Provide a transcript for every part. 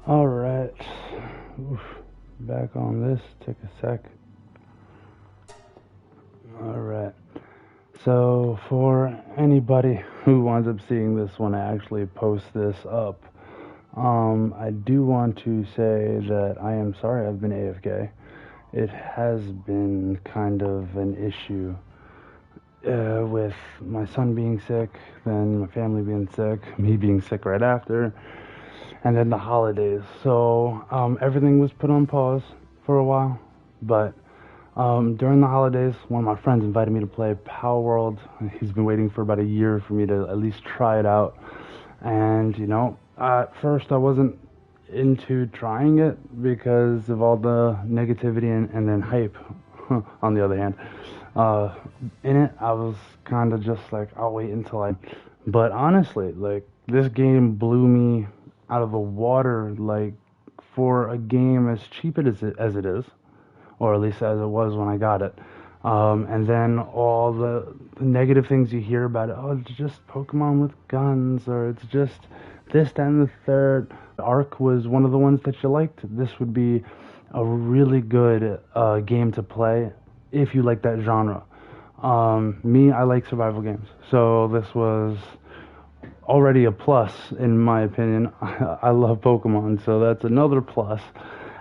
Alright. Back on this. Take a sec. Alright. So, for anybody who winds up seeing this when I actually post this up, I do want to say that I am sorry I've been AFK. It has been kind of an issue with my son being sick, then my family being sick, me being sick right after, and then the holidays. So everything was put on pause for a while, but during the holidays, one of my friends invited me to play Palworld. He's been waiting for about a year for me to at least try it out. And, you know, at first I wasn't into trying it because of all the negativity and then hype, on the other hand. In it, I was kind of just like, I'll wait until I... But honestly, like, this game blew me out of the water, like, for a game as cheap as it is, or at least as it was when I got it. And then all the negative things you hear about it, oh, it's just Pokemon with guns, or it's just this, that, and the third. Arc was one of the ones that you liked. This would be a really good game to play if you like that genre. Me, I like survival games, so this was already a plus in my opinion. I love Pokemon, so that's another plus.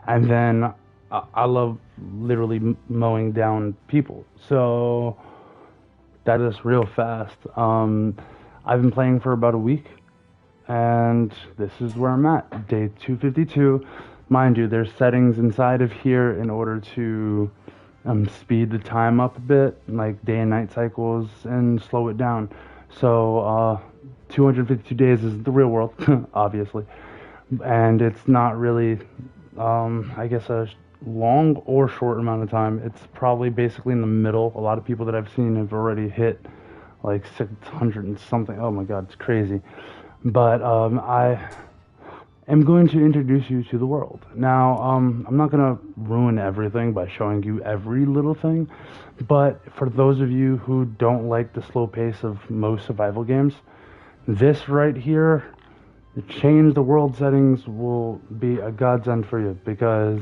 And then I love literally mowing down people, so that is real fast. I've been playing for about a week, and this is where I'm at, day 252. Mind you, there's settings inside of here in order to speed the time up a bit, like day and night cycles, and slow it down. So 252 days is the real world, obviously, and it's not really, I guess, a long or short amount of time. It's probably basically in the middle. A lot of people that I've seen have already hit like 600 and something. Oh my god, it's crazy. But I am going to introduce you to the world. Now, I'm not going to ruin everything by showing you every little thing, but for those of you who don't like the slow pace of most survival games, this right here, the change the world settings, will be a godsend for you, because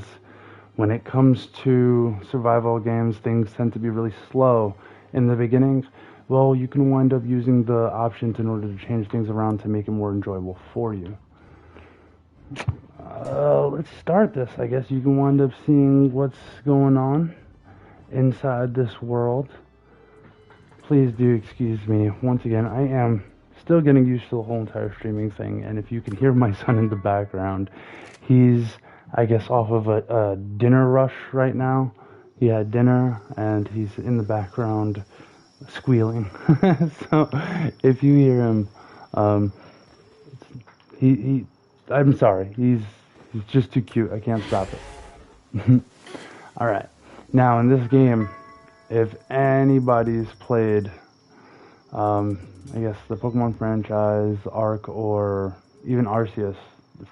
when it comes to survival games, things tend to be really slow in the beginning. Well, you can wind up using the options in order to change things around to make it more enjoyable for you. Let's start this. I guess you can wind up seeing what's going on inside this world. Please do excuse me. Once again, I am still getting used to the whole entire streaming thing, and if you can hear my son in the background, he's, I guess, off of a dinner rush right now. He had dinner, and he's in the background squealing. So if you hear him, I'm sorry, he's just too cute. I can't stop it. Alright, now in this game, if anybody's played I guess the Pokemon franchise, Arc, or even Arceus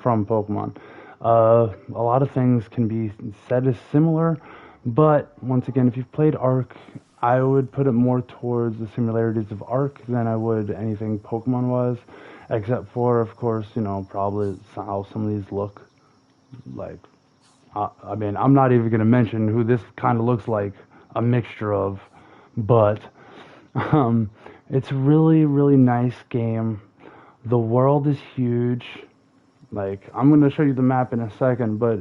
from Pokemon, a lot of things can be said as similar, but once again, if you've played Arc, I would put it more towards the similarities of Arc than I would anything Pokemon was, except for, of course, you know, probably how some of these look like. I mean, I'm not even going to mention who this kind of looks like a mixture of, but it's really, really nice game. The world is huge. Like, I'm going to show you the map in a second, but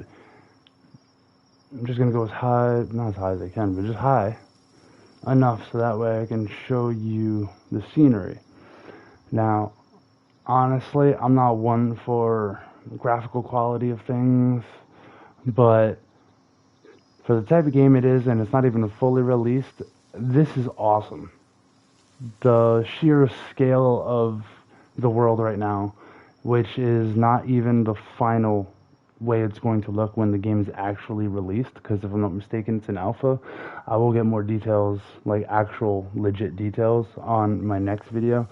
I'm just going to go as high, not as high as I can, but just high enough so that way I can show you the scenery. Now, honestly, I'm not one for graphical quality of things, but for the type of game it is, and it's not even fully released, this is awesome. The sheer scale of the world right now, which is not even the final way it's going to look when the game is actually released, because if I'm not mistaken, it's an alpha. I will get more details, like actual legit details, on my next video.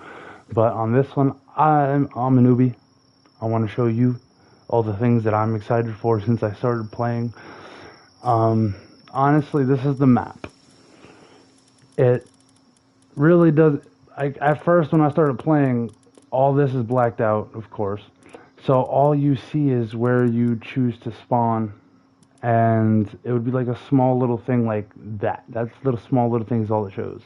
But on this one, I'm a newbie. I want to show you all the things that I'm excited for since I started playing. Honestly, this is the map. It really does. At first, when I started playing, all this is blacked out, of course. So all you see is where you choose to spawn, and it would be like a small little thing like that. That's little small little thing is all it shows.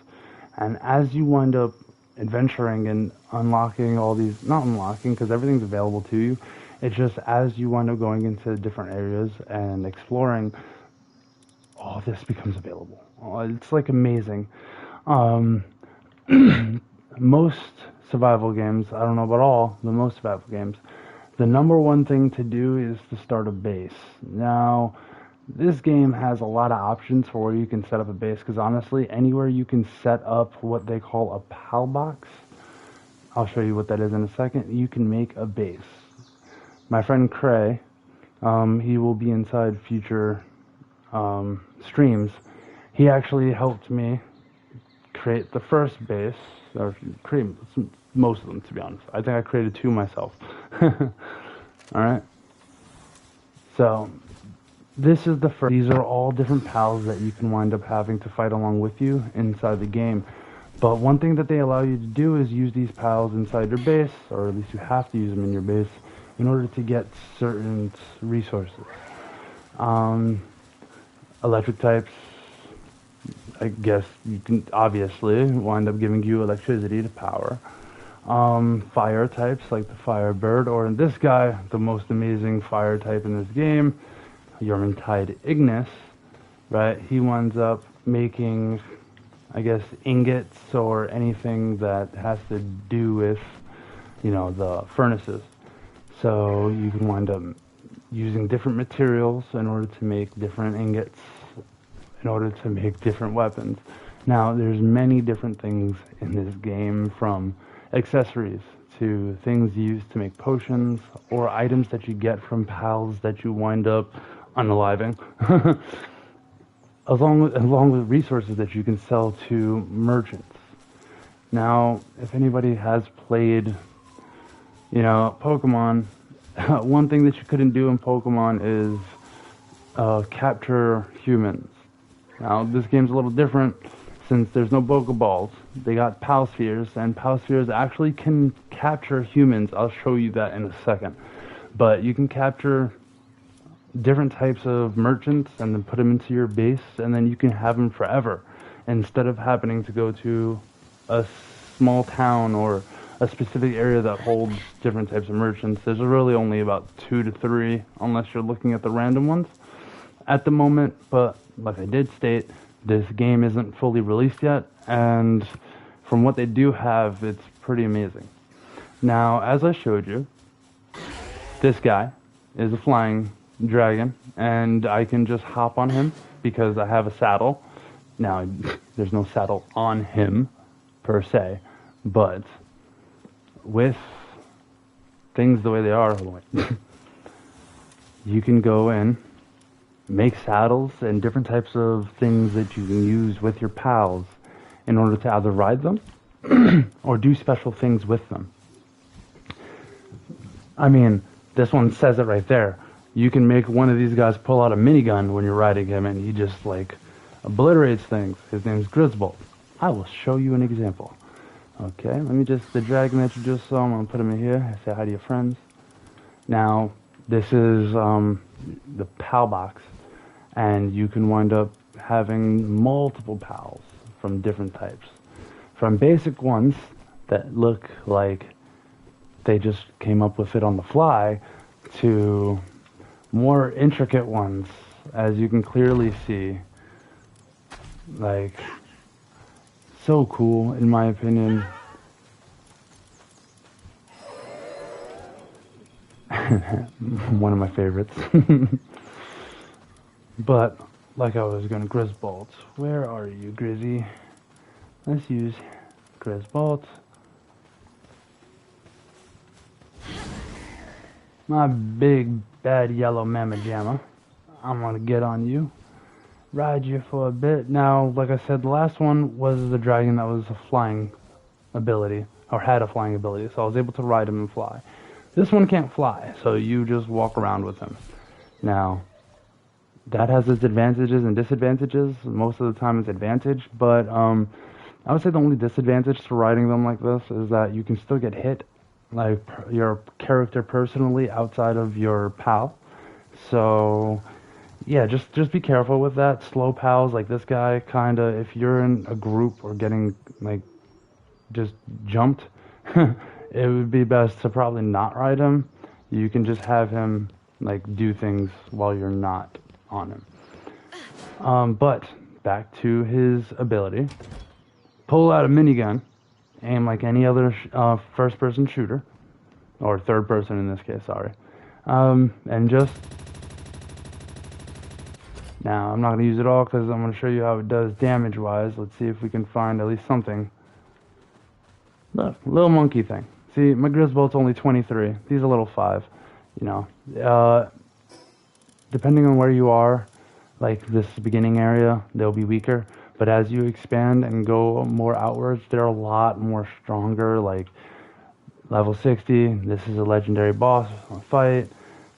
And as you wind up adventuring and unlocking all these, not unlocking because everything's available to you, it's just as you wind up going into different areas and exploring, all this becomes available. Oh, it's like amazing. Um, most survival games, I don't know about all, but most survival games, the number one thing to do is to start a base. Now, this game has a lot of options for where you can set up a base, because honestly, anywhere you can set up what they call a PAL box, I'll show you what that is in a second, you can make a base. My friend Cray, he will be inside future streams. He actually helped me create the first base, or create most of them, to be honest. I think I created 2 myself. Alright? So, this is the first. These are all different pals that you can wind up having to fight along with you inside the game. But one thing that they allow you to do is use these pals inside your base, or at least you have to use them in your base, in order to get certain resources. Electric types, I guess you can obviously wind up giving you electricity to power. Fire types like the Firebird, or in this guy, the most amazing fire type in this game, Tide Ignis, right? He winds up making, I guess, ingots or anything that has to do with, you know, the furnaces. So you can wind up using different materials in order to make different ingots, in order to make different weapons. Now, there's many different things in this game, from accessories to things used to make potions, or items that you get from pals that you wind up unaliving, along with resources that you can sell to merchants. Now, if anybody has played, you know, Pokemon, one thing that you couldn't do in Pokemon is capture humans. Now, this game's a little different since there's no Pokeballs. They got Palspheres, and Palspheres actually can capture humans. I'll show you that in a second. But you can capture different types of merchants and then put them into your base, and then you can have them forever, instead of having to go to a small town or a specific area that holds different types of merchants. There's really only about 2 to 3, unless you're looking at the random ones at the moment. But like I did state, this game isn't fully released yet, and from what they do have, it's pretty amazing. Now, as I showed you, this guy is a flying dragon, and I can just hop on him because I have a saddle. Now, there's no saddle on him per se, but with things the way they are, you can go in, make saddles and different types of things that you can use with your pals in order to either ride them or do special things with them. I mean, this one says it right there. You can make one of these guys pull out a minigun when you're riding him, and he just, like, obliterates things. His name's Grisbolt. I will show you an example. Okay, let me just, the dragon that you just saw, I'm going to put him in here. Say hi to your friends. Now, this is the PAL box, and you can wind up having multiple pals from different types. From basic ones that look like they just came up with it on the fly, to more intricate ones, as you can clearly see. Like, so cool, in my opinion. One of my favorites. But, like I was going to Grisbolt. Where are you, Grizzy? Let's use Grisbolt. My big, bad yellow mamma jamma. I'm going to get on you. Ride you for a bit. Now, like I said, the last one was the dragon that was a flying ability, or had a flying ability, so I was able to ride him and fly. This one can't fly, so you just walk around with him. Now, that has its advantages and disadvantages. Most of the time it's advantage, but I would say the only disadvantage to riding them like this is that you can still get hit like your character personally outside of your pal. So yeah, just be careful with that. Slow pals like this guy, kind of, if you're in a group or getting like just jumped, it would be best to probably not ride him. You can just have him like do things while you're not on him. But back to his ability. Pull out a minigun, aim like any other first-person shooter, or third-person in this case, sorry. And just, now I'm not going to use it all because I'm going to show you how it does damage-wise. Let's see if we can find at least something. Look, little monkey thing. See, my Grizzbolt's only 23. He's a little 5. You know, depending on where you are, like this beginning area, they'll be weaker. But as you expand and go more outwards, they're a lot more stronger. Like level 60, this is a legendary boss fight.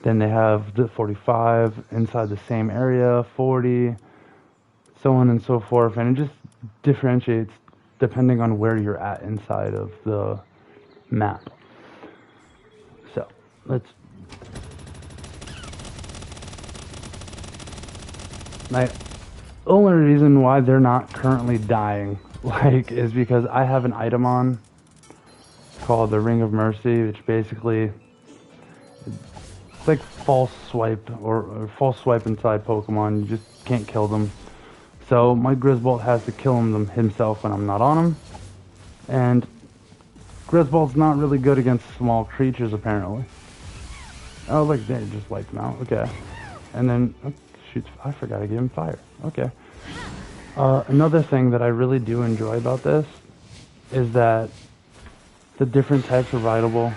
Then they have the 45 inside the same area, 40, so on and so forth. And it just differentiates depending on where you're at inside of the map. So let's. My only reason why they're not currently dying, like, is because I have an item on called the Ring of Mercy, which basically it's like false swipe or false swipe inside Pokemon. You just can't kill them. So my Grizzbolt has to kill them himself when I'm not on him. And Grizzbolt's not really good against small creatures apparently. Oh look, they just wiped him out. Okay. And then oh, shoot, I forgot to give him fire. Okay. Another thing that I really do enjoy about this is that the different types of rideable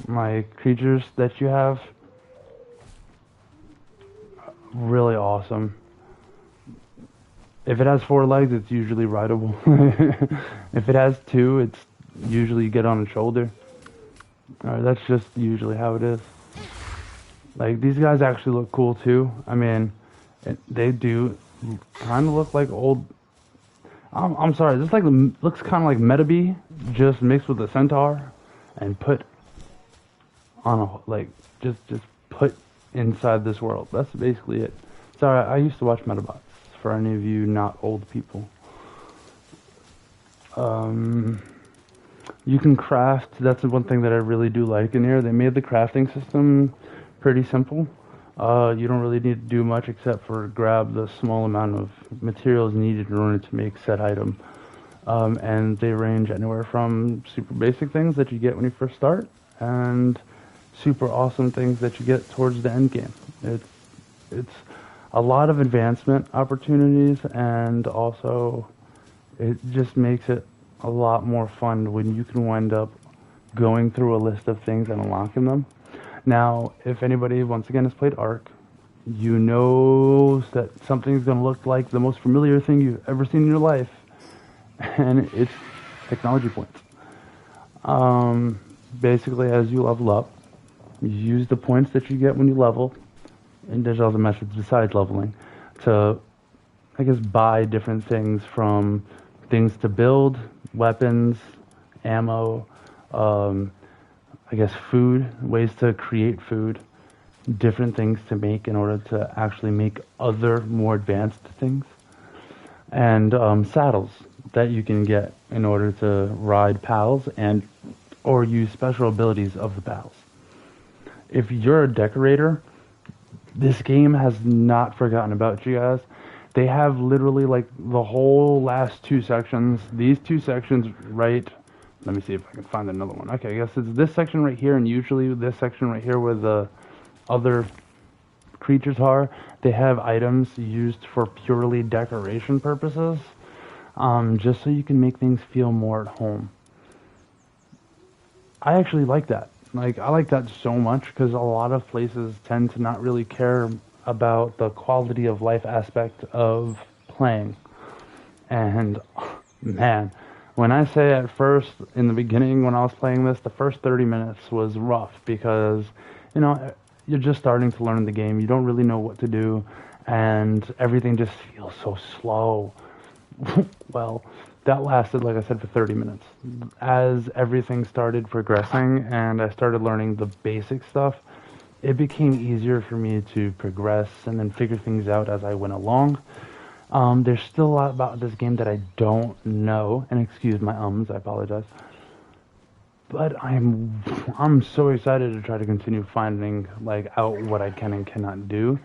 like creatures that you have, really awesome. If it has 4 legs, it's usually rideable. If it has 2, it's usually you get on a shoulder. That's just usually how it is. Like these guys actually look cool too. I mean, they do kind of look like old. I'm sorry. This like looks kind of like Metabee, just mixed with a centaur, and put on a like just put inside this world. That's basically it. Sorry, I used to watch Metabots. For any of you not old people, you can craft. That's the one thing that I really do like in here. They made the crafting system pretty simple. You don't really need to do much except for grab the small amount of materials needed in order to make said item. And they range anywhere from super basic things that you get when you first start, and super awesome things that you get towards the end game. It's a lot of advancement opportunities, and also it just makes it a lot more fun when you can wind up going through a list of things and unlocking them. Now, if anybody once again has played Ark, you know that something's going to look like the most familiar thing you've ever seen in your life, and it's technology points. Basically, as you level up, you use the points that you get when you level, and there's other methods besides leveling, to, I guess, buy different things, from things to build, weapons, ammo, I guess food, ways to create food, different things to make in order to actually make other more advanced things, and saddles that you can get in order to ride pals and or use special abilities of the pals. If you're a decorator, this game has not forgotten about you guys. They have literally like the whole last 2 sections. These 2 sections right, let me see if I can find another one. Okay, I guess it's this section right here, and usually this section right here where the other creatures are. They have items used for purely decoration purposes, just so you can make things feel more at home. I actually like that. Like, I like that so much because a lot of places tend to not really care about the quality of life aspect of playing. And man, when I say at first, in the beginning when I was playing this, the first 30 minutes was rough because, you know, you're just starting to learn the game. You don't really know what to do, and everything just feels so slow. Well, that lasted, like I said, for 30 minutes. As everything started progressing and I started learning the basic stuff, it became easier for me to progress and then figure things out as I went along. There's still a lot about this game that I don't know, and excuse my ums, I apologize. But I'm so excited to try to continue finding like out what I can and cannot do.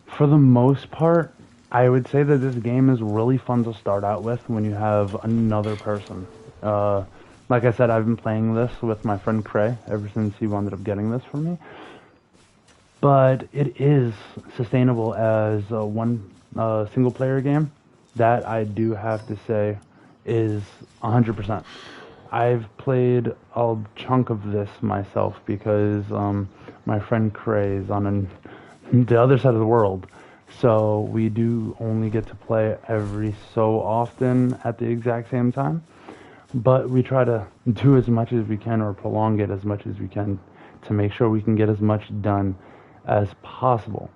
For the most part, I would say that this game is really fun to start out with when you have another person. Like I said, I've been playing this with my friend Cray ever since he wound up getting this for me. But it is sustainable as one single player game. That I do have to say is 100%. I've played a chunk of this myself because my friend Cray is on the other side of the world. So we do only get to play every so often at the exact same time. But we try to do as much as we can or prolong it as much as we can to make sure we can get as much done as possible.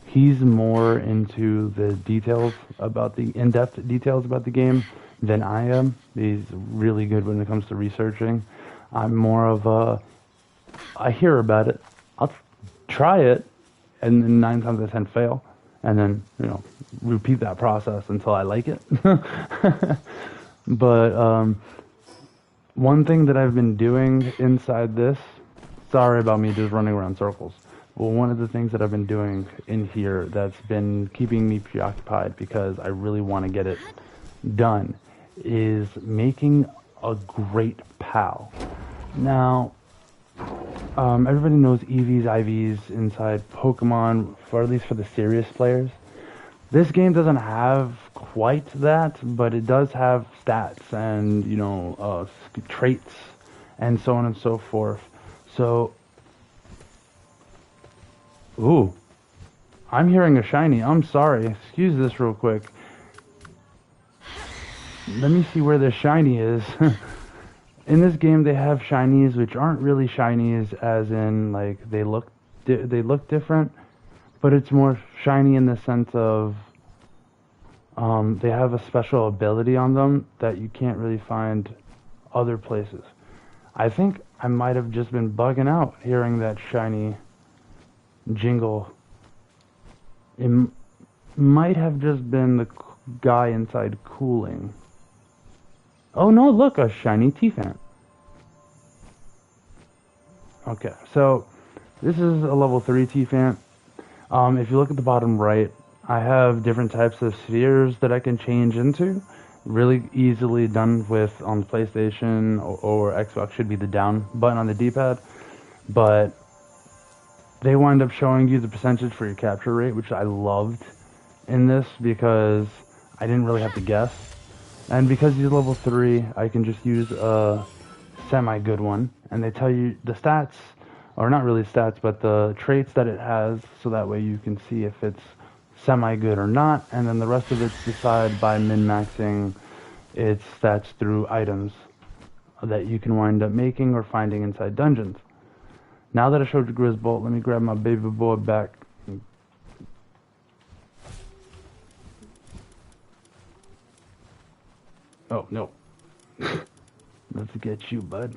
He's more into the details about the in-depth details about the game than I am. He's really good when it comes to researching. I'm more of I hear about it, I'll try it, and then 9 times out of 10 fail, and then, repeat that process until I like it. But one thing that I've been doing inside this, sorry about me just running around circles, well, one of the things that I've been doing in here that's been keeping me preoccupied because I really want to get it done is making a great pal. Now, everybody knows EVs, IVs inside Pokemon, for at least for the serious players. This game doesn't have quite that, but it does have stats and, traits and so on and so forth. So, ooh, I'm hearing a shiny. I'm sorry. Excuse this real quick. Let me see where the shiny is. In this game, they have shinies which aren't really shinies, as in like they look different, but it's more shiny in the sense of they have a special ability on them that you can't really find other places. I think I might have just been bugging out hearing that shiny jingle. It might have just been the guy inside cooling. Oh no, look, a shiny T-Fan. Okay, so this is a level 3 T-Fan. If you look at the bottom right, I have different types of spheres that I can change into. Really easily done with on the PlayStation or Xbox should be the down button on the D-pad. But they wind up showing you the percentage for your capture rate, which I loved in this because I didn't really have to guess. And because he's level 3, I can just use a semi-good one. And they tell you the stats, or not really stats, but the traits that it has, so that way you can see if it's semi-good or not. And then the rest of it's decided by min-maxing its stats through items that you can wind up making or finding inside dungeons. Now that I showed you Grizzbolt, let me grab my baby boy back. Oh, no. Let's get you, bud.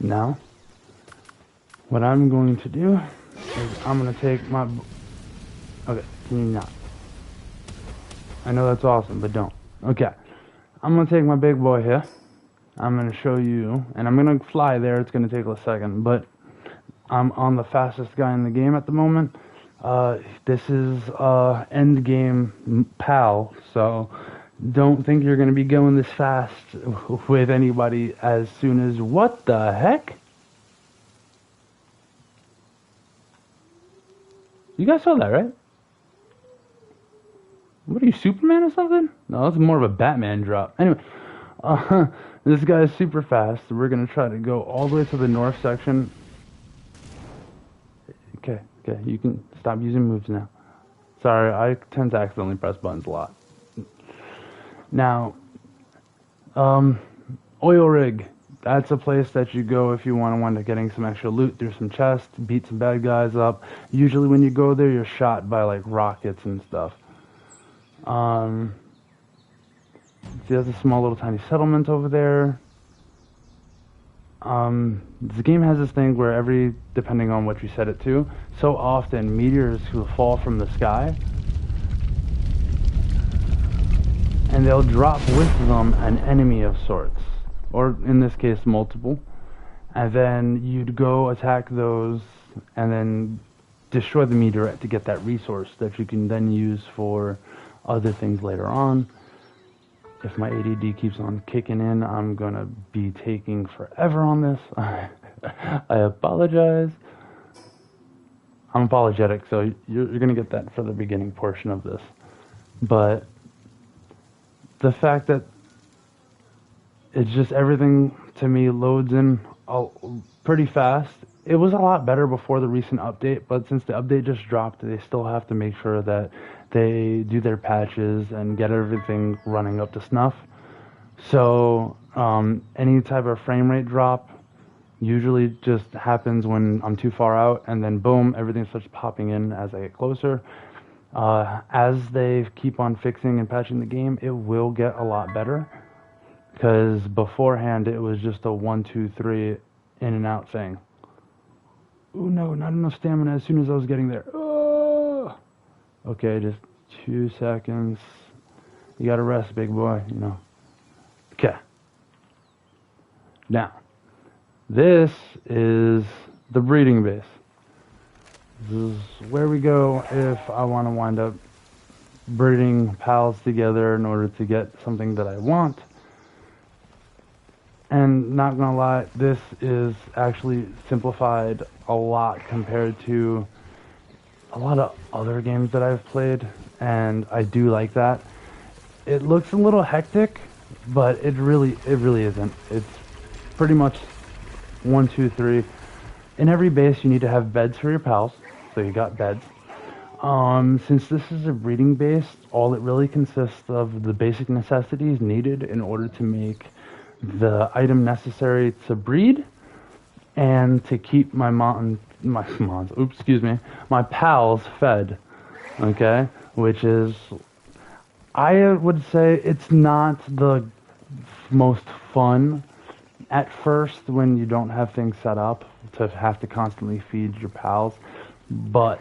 Now, what I'm going to do is I'm going to take my... Okay, can you not? I know that's awesome, but don't. Okay. I'm going to take my big boy here. I'm going to show you, and I'm going to fly there. It's going to take a second, but I'm on the fastest guy in the game at the moment. This is end game PAL, so don't think you're going to be going this fast with anybody as soon as... What the heck? You guys saw that, right? What are you, Superman or something? No, that's more of a Batman drop. Anyway, this guy is super fast. We're going to try to go all the way to the north section. Okay, you can stop using moves now. Sorry, I tend to accidentally press buttons a lot. Now, oil rig. That's a place that you go if you want to wind up getting some extra loot through some chests, beat some bad guys up. Usually when you go there, you're shot by like rockets and stuff. See, there's a small little tiny settlement over there. The game has this thing where depending on what you set it to, so often meteors will fall from the sky, and they'll drop with them an enemy of sorts, or in this case multiple, and then you'd go attack those and then destroy the meteorite to get that resource that you can then use for other things later on. If my ADD keeps on kicking in, I'm gonna be taking forever on this. I apologize. I'm apologetic, so you're gonna get that for the beginning portion of this. But the fact that it's just everything to me loads in pretty fast. It was a lot better before the recent update, but since the update just dropped, they still have to make sure that they do their patches and get everything running up to snuff. So any type of frame rate drop usually just happens when I'm too far out, and then boom, everything starts popping in as I get closer. As they keep on fixing and patching the game, it will get a lot better, because beforehand it was just a 1, 2, 3 in and out thing. Oh no, not enough stamina as soon as I was getting there. Oh! Okay, just 2 seconds. You gotta rest, big boy, you know. Okay. Now, this is the breeding base. This is where we go if I want to wind up breeding pals together in order to get something that I want. And not gonna lie, this is actually simplified a lot compared to a lot of other games that I've played, and I do like that. It looks a little hectic, but it really isn't. It's pretty much 1, 2, 3. In every base you need to have beds for your pals, so you got beds. Since this is a breeding base, all it really consists of the basic necessities needed in order to make the item necessary to breed and to keep my pals fed. Okay, which is, I would say it's not the most fun at first when you don't have things set up to have to constantly feed your pals, but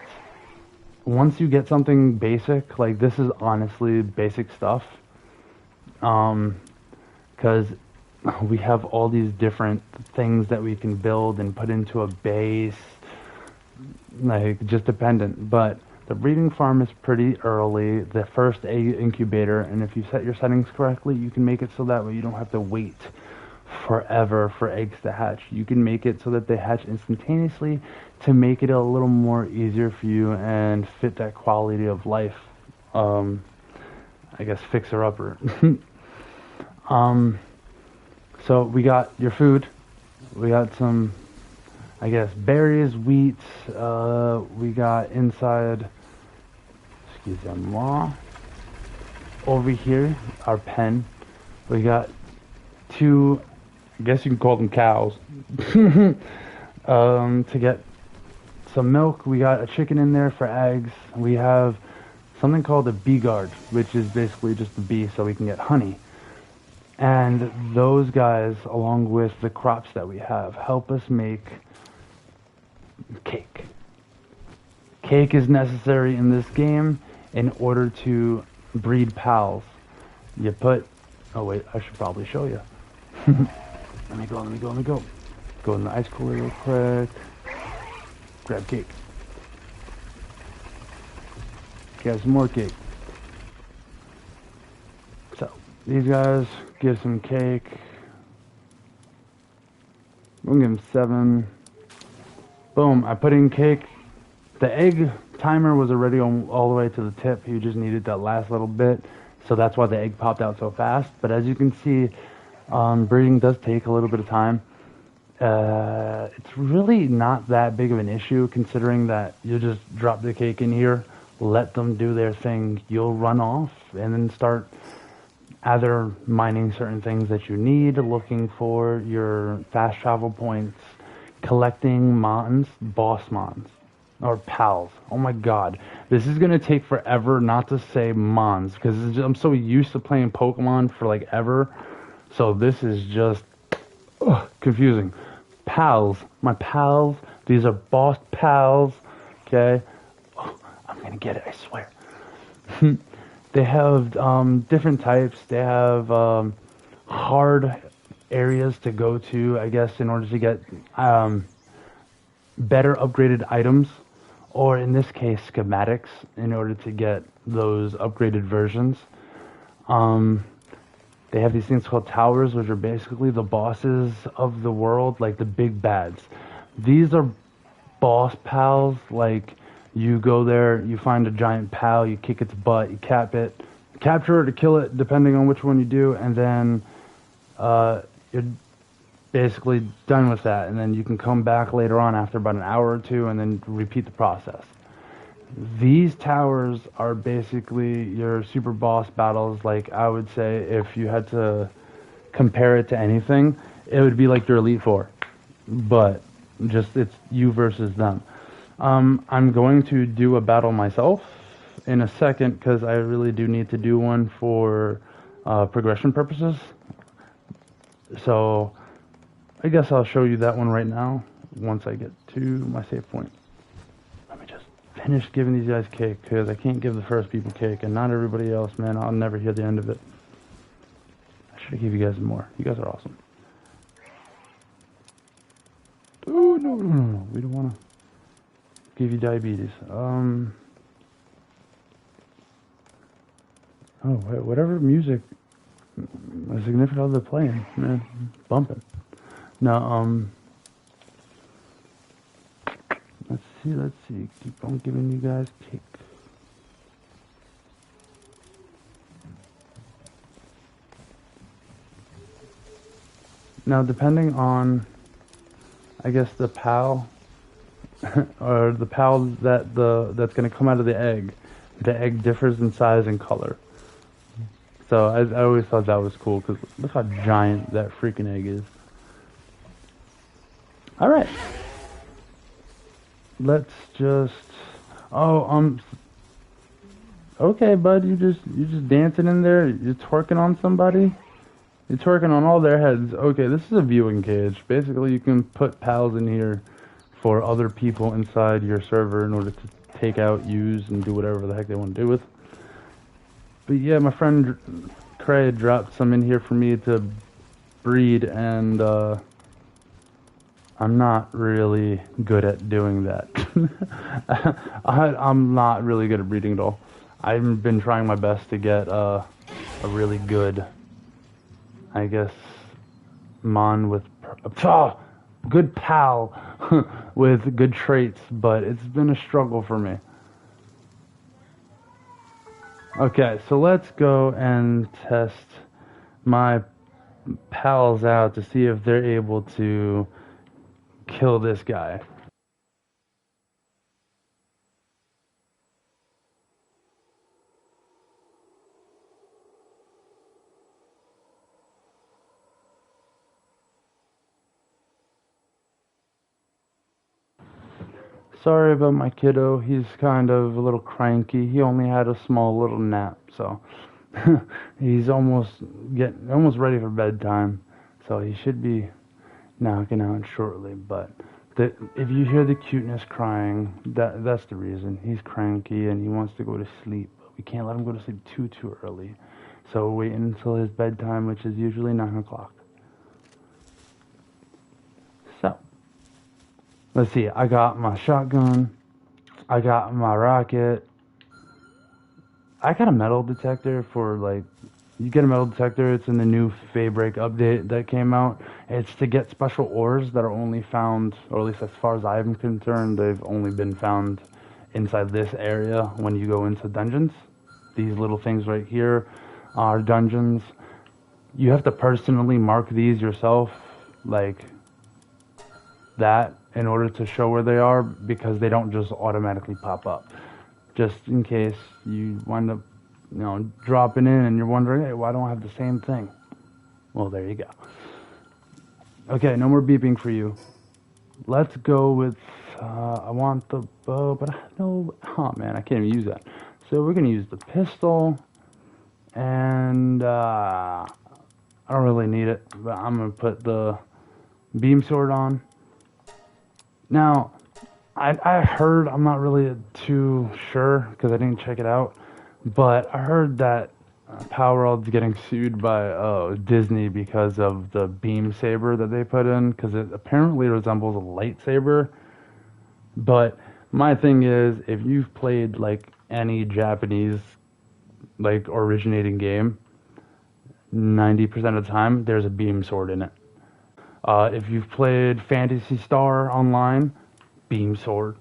once you get something basic, like this is honestly basic stuff, because we have all these different things that we can build and put into a base, like just dependent. But the breeding farm is pretty early, the first egg incubator, and if you set your settings correctly, you can make it so that way you don't have to wait forever for eggs to hatch. You can make it so that they hatch instantaneously to make it a little more easier for you and fit that quality of life, I guess, fixer-upper. So we got your food, we got some, I guess, berries, wheat, we got inside, excusez-moi, over here, our pen, we got 2, I guess you can call them cows, to get some milk. We got a chicken in there for eggs. We have something called a bee guard, which is basically just a bee so we can get honey. And those guys, along with the crops that we have, help us make cake. Cake is necessary in this game in order to breed pals. You put, oh wait, I should probably show you. Let me go. Go in the ice cooler real quick. Grab cake. Get some more cake. So, these guys give some cake. We'll give them 7. Boom, I put in cake. The egg timer was already on all the way to the tip. You just needed that last little bit. So that's why the egg popped out so fast. But as you can see, breeding does take a little bit of time. It's really not that big of an issue, considering that you just drop the cake in here, let them do their thing, you'll run off and then start either mining certain things that you need, looking for your fast travel points, collecting mons, boss mons, or pals. Oh my god. This is gonna take forever not to say mons, because I'm so used to playing Pokemon for like ever. So this is just confusing. Pals. My pals. These are boss pals. Okay? Oh, I'm gonna get it, I swear. They have different types. They have hard areas to go to, I guess, in order to get better upgraded items, or in this case, schematics, in order to get those upgraded versions. They have these things called towers, which are basically the bosses of the world, like the big bads. These are boss pals. Like, you go there, you find a giant pal, you kick its butt, you capture it or kill it, depending on which one you do, and then you're basically done with that. And then you can come back later on after about an hour or two and then repeat the process. These towers are basically your super boss battles. Like, I would say, if you had to compare it to anything, it would be like your Elite Four, but just it's you versus them. I'm going to do a battle myself in a second, because I really do need to do one for progression purposes. So I guess I'll show you that one right now once I get to my save point. Let me just finish giving these guys cake, because I can't give the first people cake, and not everybody else, man. I'll never hear the end of it. I should have given you guys more. You guys are awesome. Oh, no. We don't want to give you diabetes. Oh, whatever music my significant other playing, man, bumping. No, let's see. Keep on giving you guys cake. Now, depending on, I guess, the pal, or the pal that's going to come out of the egg differs in size and color. So I always thought that was cool, because look how giant that freaking egg is. All right, let's just. Oh, okay, bud, you just dancing in there. You're twerking on somebody. You're twerking on all their heads. Okay, this is a viewing cage. Basically, you can put pals in here for other people inside your server in order to take out, use, and do whatever the heck they want to do with. But yeah, my friend Cray dropped some in here for me to breed, and I'm not really good at doing that. I'm not really good at breeding at all. I've been trying my best to get a really good, I guess, mon with good pal with good traits, but it's been a struggle for me. Okay, so let's go and test my pals out to see if they're able to kill this guy. Sorry about my kiddo. He's kind of a little cranky. He only had a small little nap, so he's almost ready for bedtime. So he should be knocking out shortly. But if you hear the cuteness crying, that's the reason. He's cranky and he wants to go to sleep. But we can't let him go to sleep too early. So we're waiting until his bedtime, which is usually 9 o'clock. So let's see, I got my shotgun, I got my rocket, I got a metal detector for, like, you get a metal detector, it's in the new Faybreak update that came out. It's to get special ores that are only found, or at least as far as I'm concerned, they've only been found inside this area when you go into dungeons. These little things right here are dungeons. You have to personally mark these yourself, like that, in order to show where they are, because they don't just automatically pop up. Just in case you wind up dropping in and you're wondering, hey, why don't I have the same thing? Well, there you go. Okay, no more beeping for you. Let's go with, I want the bow, but oh man, I can't even use that. So we're gonna use the pistol, and I don't really need it, but I'm gonna put the beam sword on. Now, I heard, I'm not really too sure because I didn't check it out, but I heard that Palworld's getting sued by Disney because of the beam saber that they put in, because it apparently resembles a lightsaber. But my thing is, if you've played like any Japanese like originating game, 90% of the time there's a beam sword in it. If you've played Phantasy Star Online, beam sword.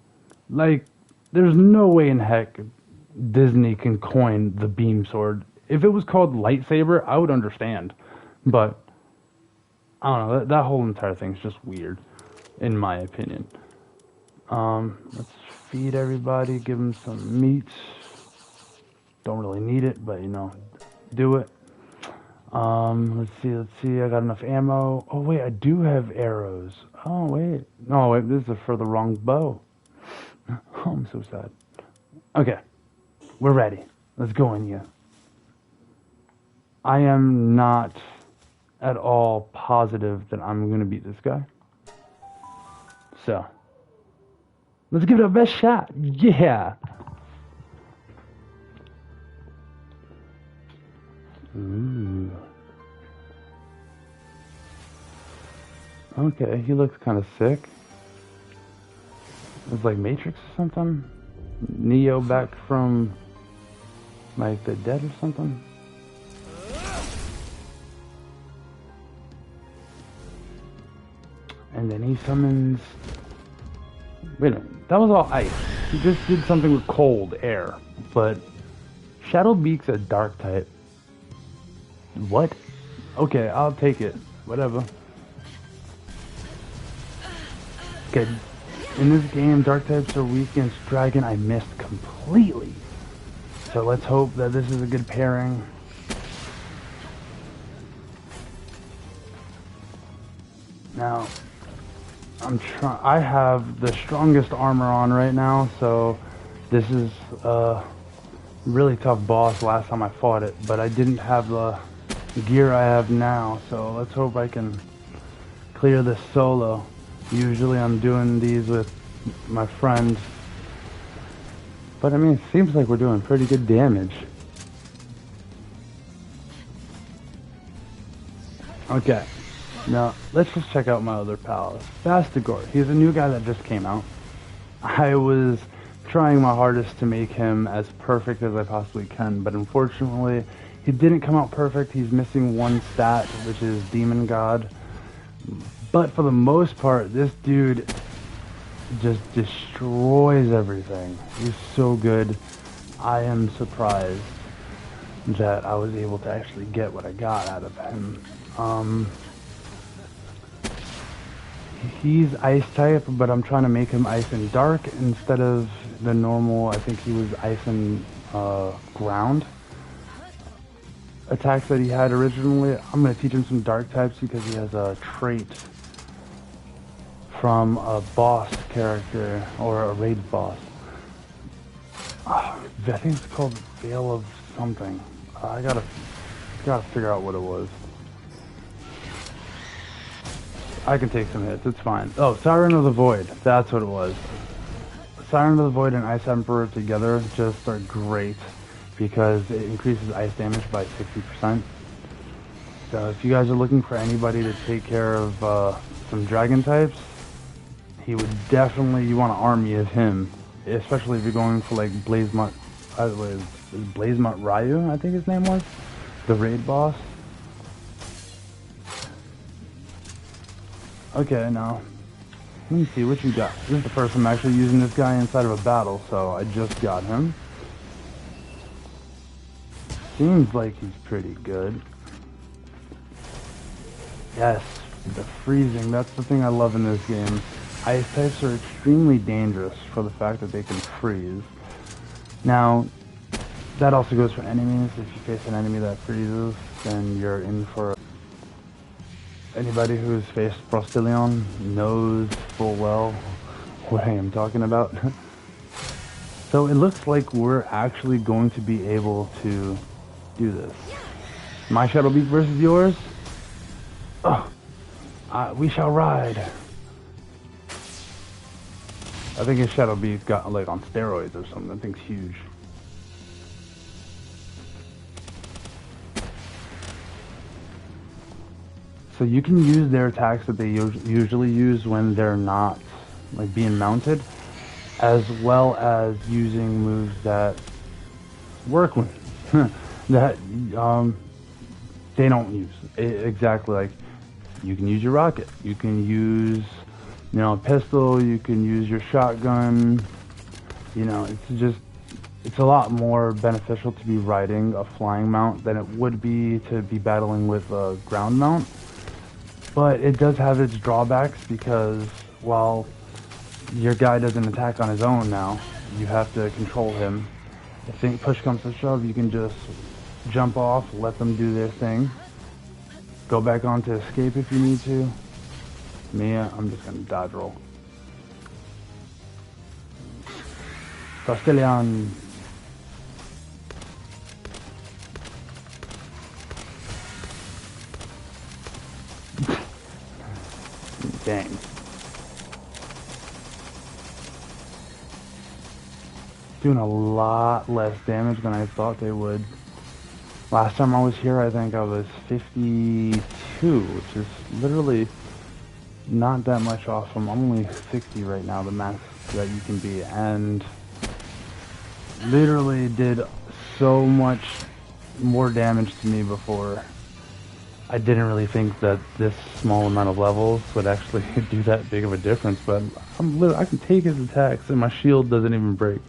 Like, there's no way in heck Disney can coin the beam sword. If it was called lightsaber, I would understand. But, I don't know, that whole entire thing's just weird, in my opinion. Let's feed everybody, give them some meat. Don't really need it, but, do it. Let's see, I got enough ammo. Oh, wait, I do have arrows. Oh, wait. No, wait, this is for the wrong bow. Oh, I'm so sad. Okay, we're ready. Let's go in here. I am not at all positive that I'm going to beat this guy. So, let's give it our best shot. Yeah. Ooh. Okay, he looks kind of sick. It's like Matrix or something. Neo back from like the dead or something. And then he summons... Wait a minute, that was all ice. He just did something with cold air. But Shadowbeak's a dark type. What? Okay, I'll take it. Whatever. Okay, in this game, dark types are weak against dragon. I missed completely. So let's hope that this is a good pairing. Now, I have the strongest armor on right now, so this is a really tough boss last time I fought it, but I didn't have the gear I have now, so let's hope I can clear this solo. Usually I'm doing these with my friends, but I mean, it seems like we're doing pretty good damage. Okay, now let's just check out my other pal, Bastigor. He's a new guy that just came out. I was trying my hardest to make him as perfect as I possibly can, but unfortunately he didn't come out perfect. He's missing one stat, which is Demon God. But for the most part, this dude just destroys everything. He's so good. I am surprised that I was able to actually get what I got out of him. He's ice type, but I'm trying to make him ice and dark instead of the normal, I think he was ice and ground attacks that he had originally. I'm going to teach him some dark types because he has a trait from a boss character, or a raid boss. I think it's called Veil of something. I gotta figure out what it was. I can take some hits, it's fine. Oh, Siren of the Void, that's what it was. Siren of the Void and Ice Emperor together just are great because it increases ice damage by 60%. So if you guys are looking for anybody to take care of some dragon types, he would definitely, you want an army of him, especially if you're going for like Blazemut, Blazemut Ryu, I think his name was, the raid boss. Okay, now, let me see what you got. This is the first time I'm actually using this guy inside of a battle, so I just got him. Seems like he's pretty good. Yes, the freezing, that's the thing I love in this game. Ice types are extremely dangerous for the fact that they can freeze. Now, that also goes for enemies. If you face an enemy that freezes, then you're in for... Anybody who's faced Prostilion knows full well what I am talking about. So it looks like we're actually going to be able to do this. My Shadow Beak versus yours? Oh, we shall ride. I think his Shadow Beak got like on steroids or something. That thing's huge. So you can use their attacks that they usually use when they're not like being mounted, as well as using moves that work when that they don't use. Exactly, like you can use your rocket, you can use, you know, a pistol, you can use your shotgun. You know, it's a lot more beneficial to be riding a flying mount than it would be to be battling with a ground mount. But it does have its drawbacks because while your guy doesn't attack on his own now, you have to control him. If push comes to shove, you can just jump off, let them do their thing, go back on to escape if you need to. Me, I'm just gonna dodge roll. Castilian. Dang. Doing a lot less damage than I thought they would. Last time I was here, I think I was 52, which is literally not that much off from... I'm only 60 right now, the max that you can be, and literally did so much more damage to me before. I didn't really think that this small amount of levels would actually do that big of a difference, but I can take his attacks and my shield doesn't even break.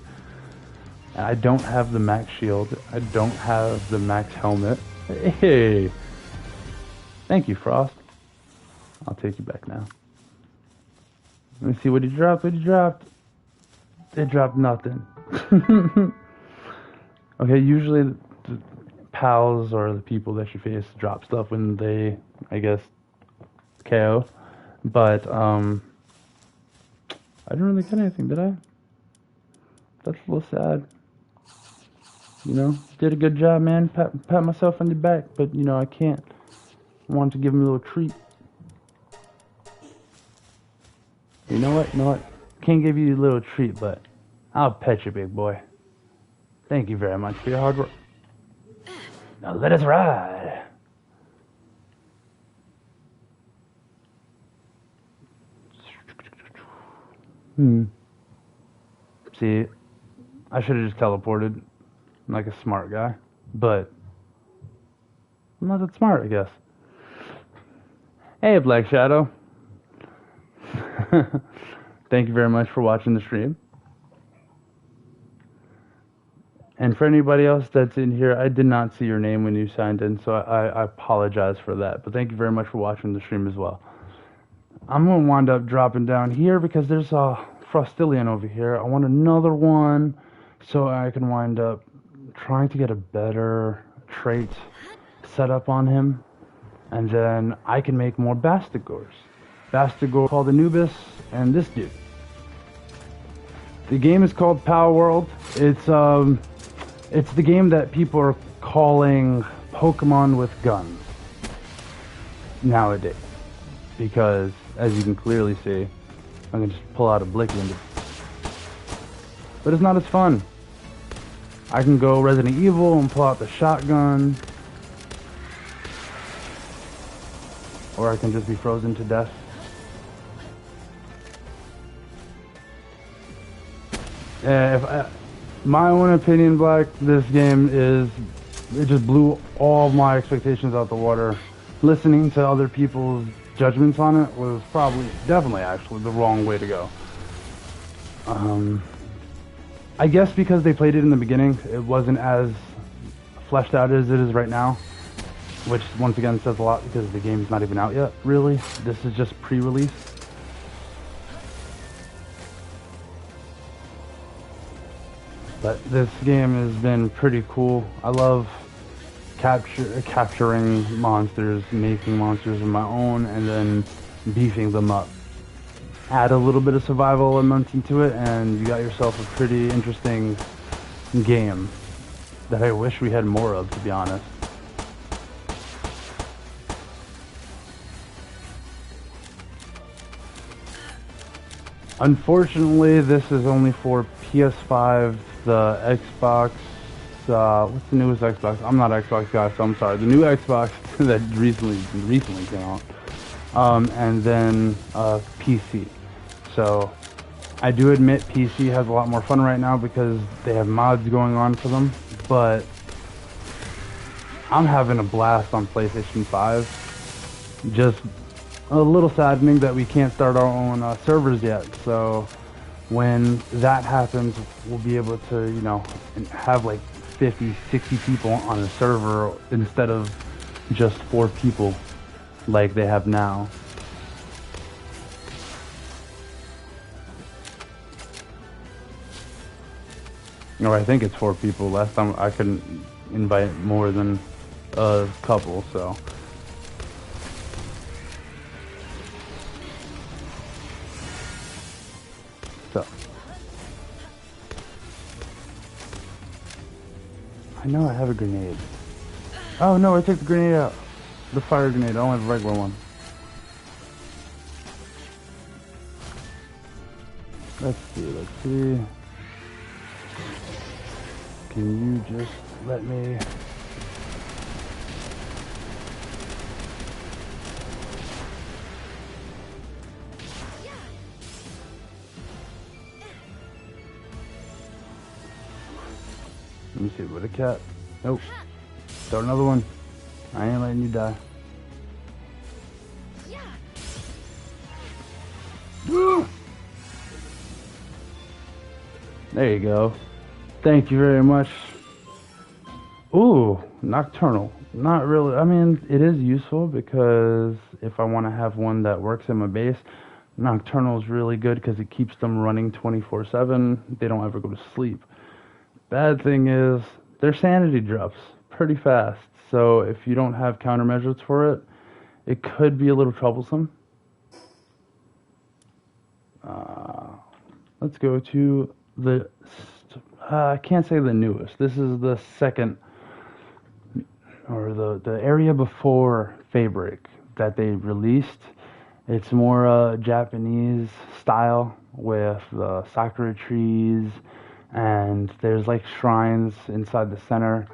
And I don't have the max shield. I don't have the max helmet. Hey! Thank you, Frost. I'll take you back now. Let me see what he dropped. What he dropped? They dropped nothing. Okay, usually the pals or the people that you face drop stuff when they, I guess, KO. But, I didn't really get anything, did I? That's a little sad. You know, did a good job, man. Pat myself on the back, but, you know, I can't. I wanted to give him a little treat. You know what? You know what? Can't give you a little treat, but I'll pet you, big boy. Thank you very much for your hard work. Now let us ride. See, I should have just teleported like a smart guy, but I'm not that smart, I guess. Hey, Black Shadow. Thank you very much for watching the stream. And for anybody else that's in here, I did not see your name when you signed in, so I apologize for that. But thank you very much for watching the stream as well. I'm going to wind up dropping down here because there's a Frostilian over here. I want another one so I can wind up trying to get a better trait set up on him. And then I can make more Bastigors. Bastigor called Anubis and this dude. The game is called Palworld. It's the game that people are calling Pokemon with guns nowadays, because as you can clearly see, I can just pull out a Blicky and but it's not as fun. I can go Resident Evil and pull out the shotgun, or I can just be frozen to death. My own opinion, Black, this game it just blew all my expectations out the water. Listening to other people's judgments on it was definitely actually the wrong way to go. I guess because they played it in the beginning, it wasn't as fleshed out as it is right now, which once again says a lot because the game's not even out yet, really. This is just pre-release. But this game has been pretty cool. I love capturing monsters, making monsters of my own, and then beefing them up. Add a little bit of survival elements into it, and you got yourself a pretty interesting game that I wish we had more of, to be honest. Unfortunately, this is only for PS5, the Xbox. What's the newest Xbox? I'm not an Xbox guy, so I'm sorry. The new Xbox that recently came out, and then PC. So I do admit PC has a lot more fun right now because they have mods going on for them. But I'm having a blast on PlayStation 5. Just a little saddening that we can't start our own servers yet. So when that happens, we'll be able to, you know, have like 50, 60 people on a server instead of just 4 people like they have now. Or I think it's 4 people. Last time I couldn't invite more than a couple, so. I know I have a grenade. Oh no, I took the grenade out. The fire grenade, I don't have a regular one. Let's see. Can you just let me... Let me see, with a cat. Nope. Start another one. I ain't letting you die. There you go. Thank you very much. Ooh, nocturnal. Not really. I mean, it is useful because if I want to have one that works in my base, nocturnal is really good because it keeps them running 24/7. They don't ever go to sleep. Bad thing is, their sanity drops pretty fast, so if you don't have countermeasures for it, it could be a little troublesome. Let's go to the, I can't say the newest, this is the second, or the area before Fabric that they released. It's more Japanese style with sakura trees, and there's like shrines inside the center,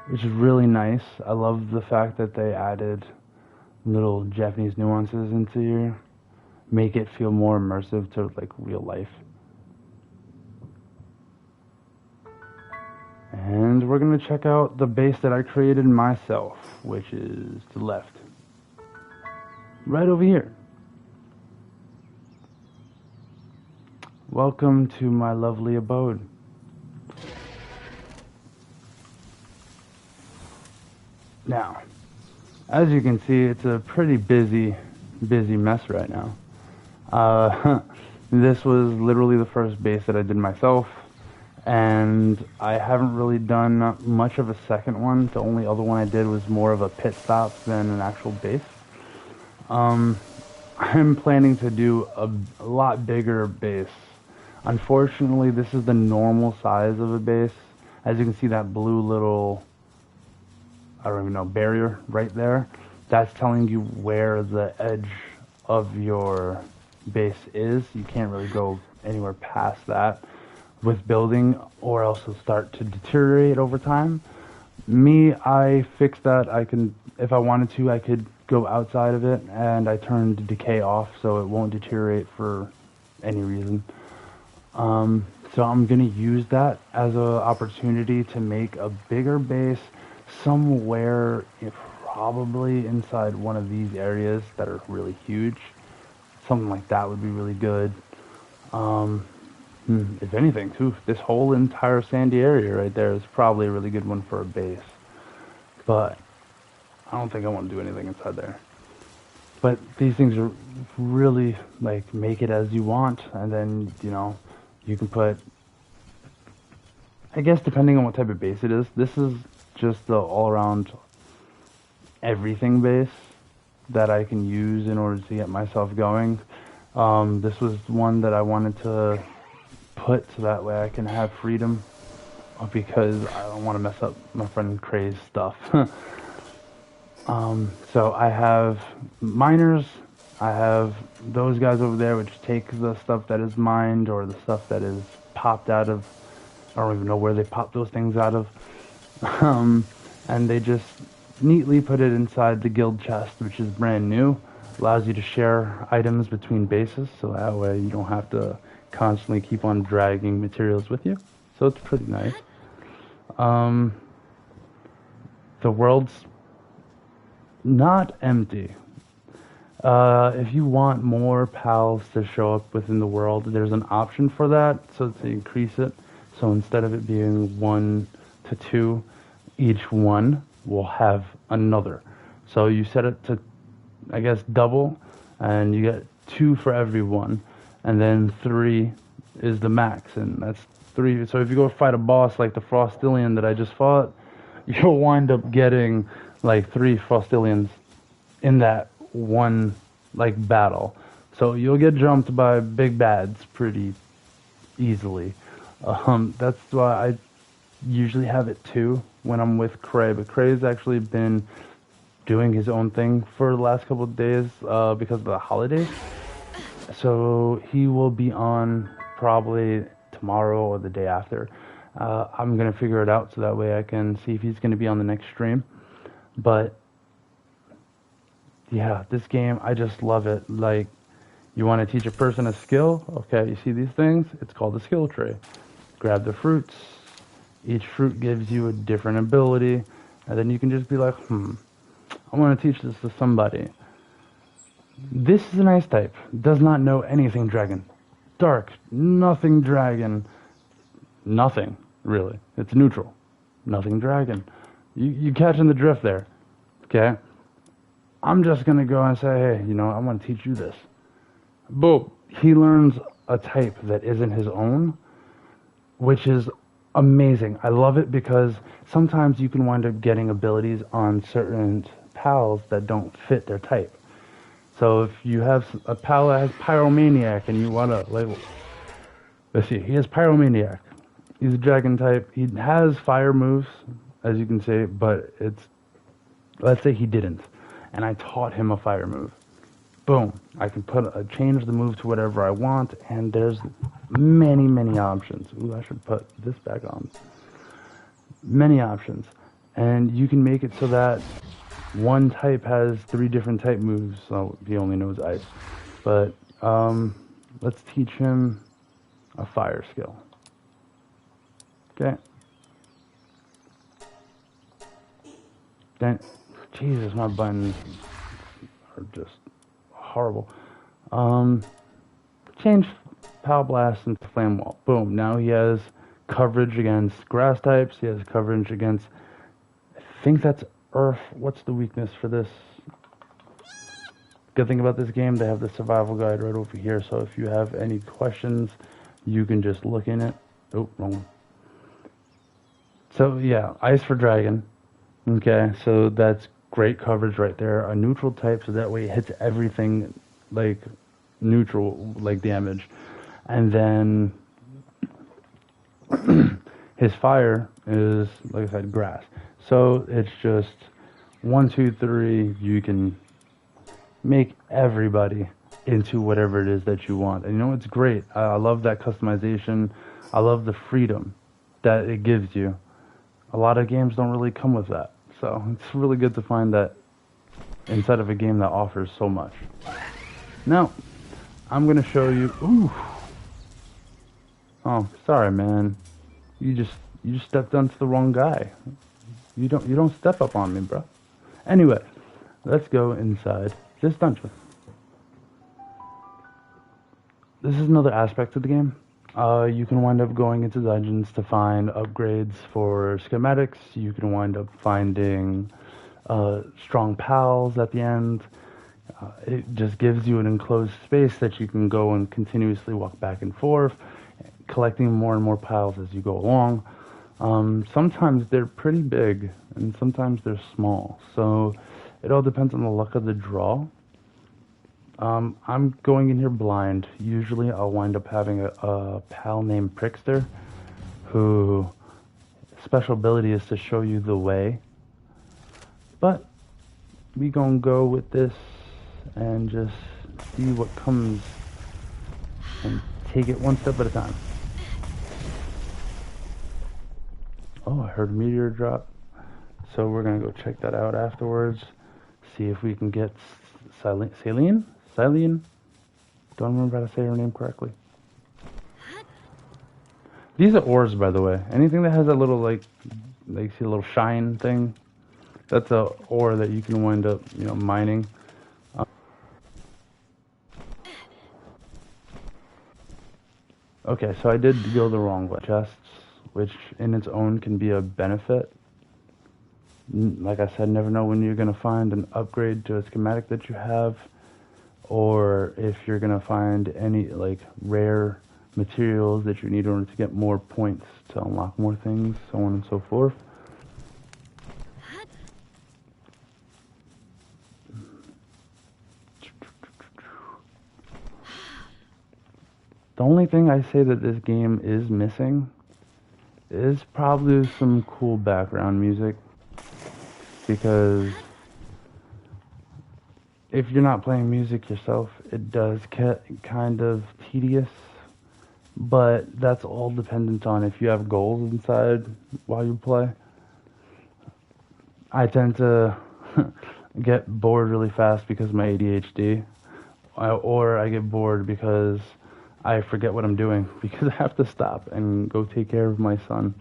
which is really nice. I love the fact that they added little Japanese nuances into here, make it feel more immersive to like real life. And we're gonna check out the base that I created myself, which is to the left, right over here. Welcome to my lovely abode. Now, as you can see, it's a pretty busy mess right now. This was literally the first base that I did myself, and I haven't really done much of a second one. The only other one I did was more of a pit stop than an actual base. I'm planning to do a lot bigger base. Unfortunately, this is the normal size of a base. As you can see, that blue little, I don't even know, barrier right there, that's telling you where the edge of your base is. You can't really go anywhere past that with building, or else it'll start to deteriorate over time. Me, I fixed that. I can, if I wanted to, I could go outside of it, and I turned decay off so it won't deteriorate for any reason. So I'm gonna use that as an opportunity to make a bigger base somewhere, probably inside one of these areas that are really huge. Something like that would be really good. If anything, too, this whole entire sandy area right there is probably a really good one for a base. But I don't think I want to do anything inside there. But these things are really, like, make it as you want, and then, you know, you can put I guess depending on what type of base it is, this is just the all-around everything base that I can use in order to get myself going. This was one that I wanted to put so that way I can have freedom because I don't want to mess up my friend Cray's stuff. So I have miners, I have those guys over there which take the stuff that is mined or the stuff that is popped out of, I don't even know where they pop those things out of. And they just neatly put it inside the guild chest, which is brand new. Allows you to share items between bases, so that way you don't have to constantly keep on dragging materials with you. So it's pretty nice. The world's not empty. If you want more pals to show up within the world, there's an option for that, so to increase it. So instead of it being 1 to 2, each one will have another. So you set it to, I guess, double, and you get 2 for every one, and then 3 is the max, and that's 3. So if you go fight a boss like the Frostillion that I just fought, you'll wind up getting like 3 Frostillions in that one like battle. So you'll get jumped by big bads pretty easily. That's why I usually have it 2 when I'm with Cray, but Cray's actually been doing his own thing for the last couple of days because of the holidays. So he will be on probably tomorrow or the day after. I'm gonna figure it out so that way I can see if he's gonna be on the next stream. But yeah, this game, I just love it. Like, you want to teach a person a skill? Okay, you see these things? It's called the skill tree. Grab the fruits. Each fruit gives you a different ability, and then you can just be like, I want to teach this to somebody. This is an ice type. Does not know anything dragon. Dark. Nothing dragon. Nothing, really. It's neutral. Nothing dragon. You catching the drift there. Okay? I'm just going to go and say, hey, you know, I want to teach you this. Boom. He learns a type that isn't his own, which is amazing. I love it because sometimes you can wind up getting abilities on certain pals that don't fit their type. So if you have a pal that has Pyromaniac and you want to, like, let's see, he has Pyromaniac. He's a dragon type. He has fire moves, as you can see, but it's, let's say he didn't, and I taught him a fire move. Boom. I can change the move to whatever I want, and there's many, many options. Ooh, I should put this back on. Many options. And you can make it so that one type has 3 different type moves, so he only knows ice. But let's teach him a fire skill. Okay. Then, Jesus, my buttons are just horrible. Change Power Blast into Flame Wall. Boom. Now he has coverage against grass types. He has coverage against, I think that's Earth. What's the weakness for this? Good thing about this game, they have the survival guide right over here. So if you have any questions, you can just look in it. Oh, wrong. So yeah, Ice for Dragon. Okay, so that's great coverage right there. A neutral type, so that way it hits everything like neutral, like damage. And then his fire is, like I said, grass. So it's just 1, 2, 3. You can make everybody into whatever it is that you want. And you know, it's great. I love that customization. I love the freedom that it gives you. A lot of games don't really come with that. So it's really good to find that inside of a game that offers so much. Now, I'm going to show you... Ooh. Oh, sorry, man. You just stepped onto the wrong guy. You don't step up on me, bro. Anyway, let's go inside this dungeon. This is another aspect of the game. You can wind up going into dungeons to find upgrades for schematics. You can wind up finding strong pals at the end. It just gives you an enclosed space that you can go and continuously walk back and forth, collecting more and more pals as you go along. Sometimes they're pretty big, and sometimes they're small. So it all depends on the luck of the draw. I'm going in here blind. Usually I'll wind up having a pal named Prickster, who special ability is to show you the way. But we gonna go with this and just see what comes and take it one step at a time. Oh, I heard a meteor drop. So we're gonna go check that out afterwards. See if we can get Celine? Don't remember how to say her name correctly. These are ores, by the way. Anything that has a little, like see a little shine thing, that's a ore that you can wind up, mining. Okay, so I did go the wrong way. Chests, which in its own can be a benefit. Like I said, never know when you're going to find an upgrade to a schematic that you have, or if you're going to find any, like, rare materials that you need in order to get more points to unlock more things, so on and so forth. The only thing I say that this game is missing is probably some cool background music, because if you're not playing music yourself, it does get kind of tedious, but that's all dependent on if you have goals inside while you play. I tend to get bored really fast because of my ADHD, or I get bored because I forget what I'm doing because I have to stop and go take care of my son,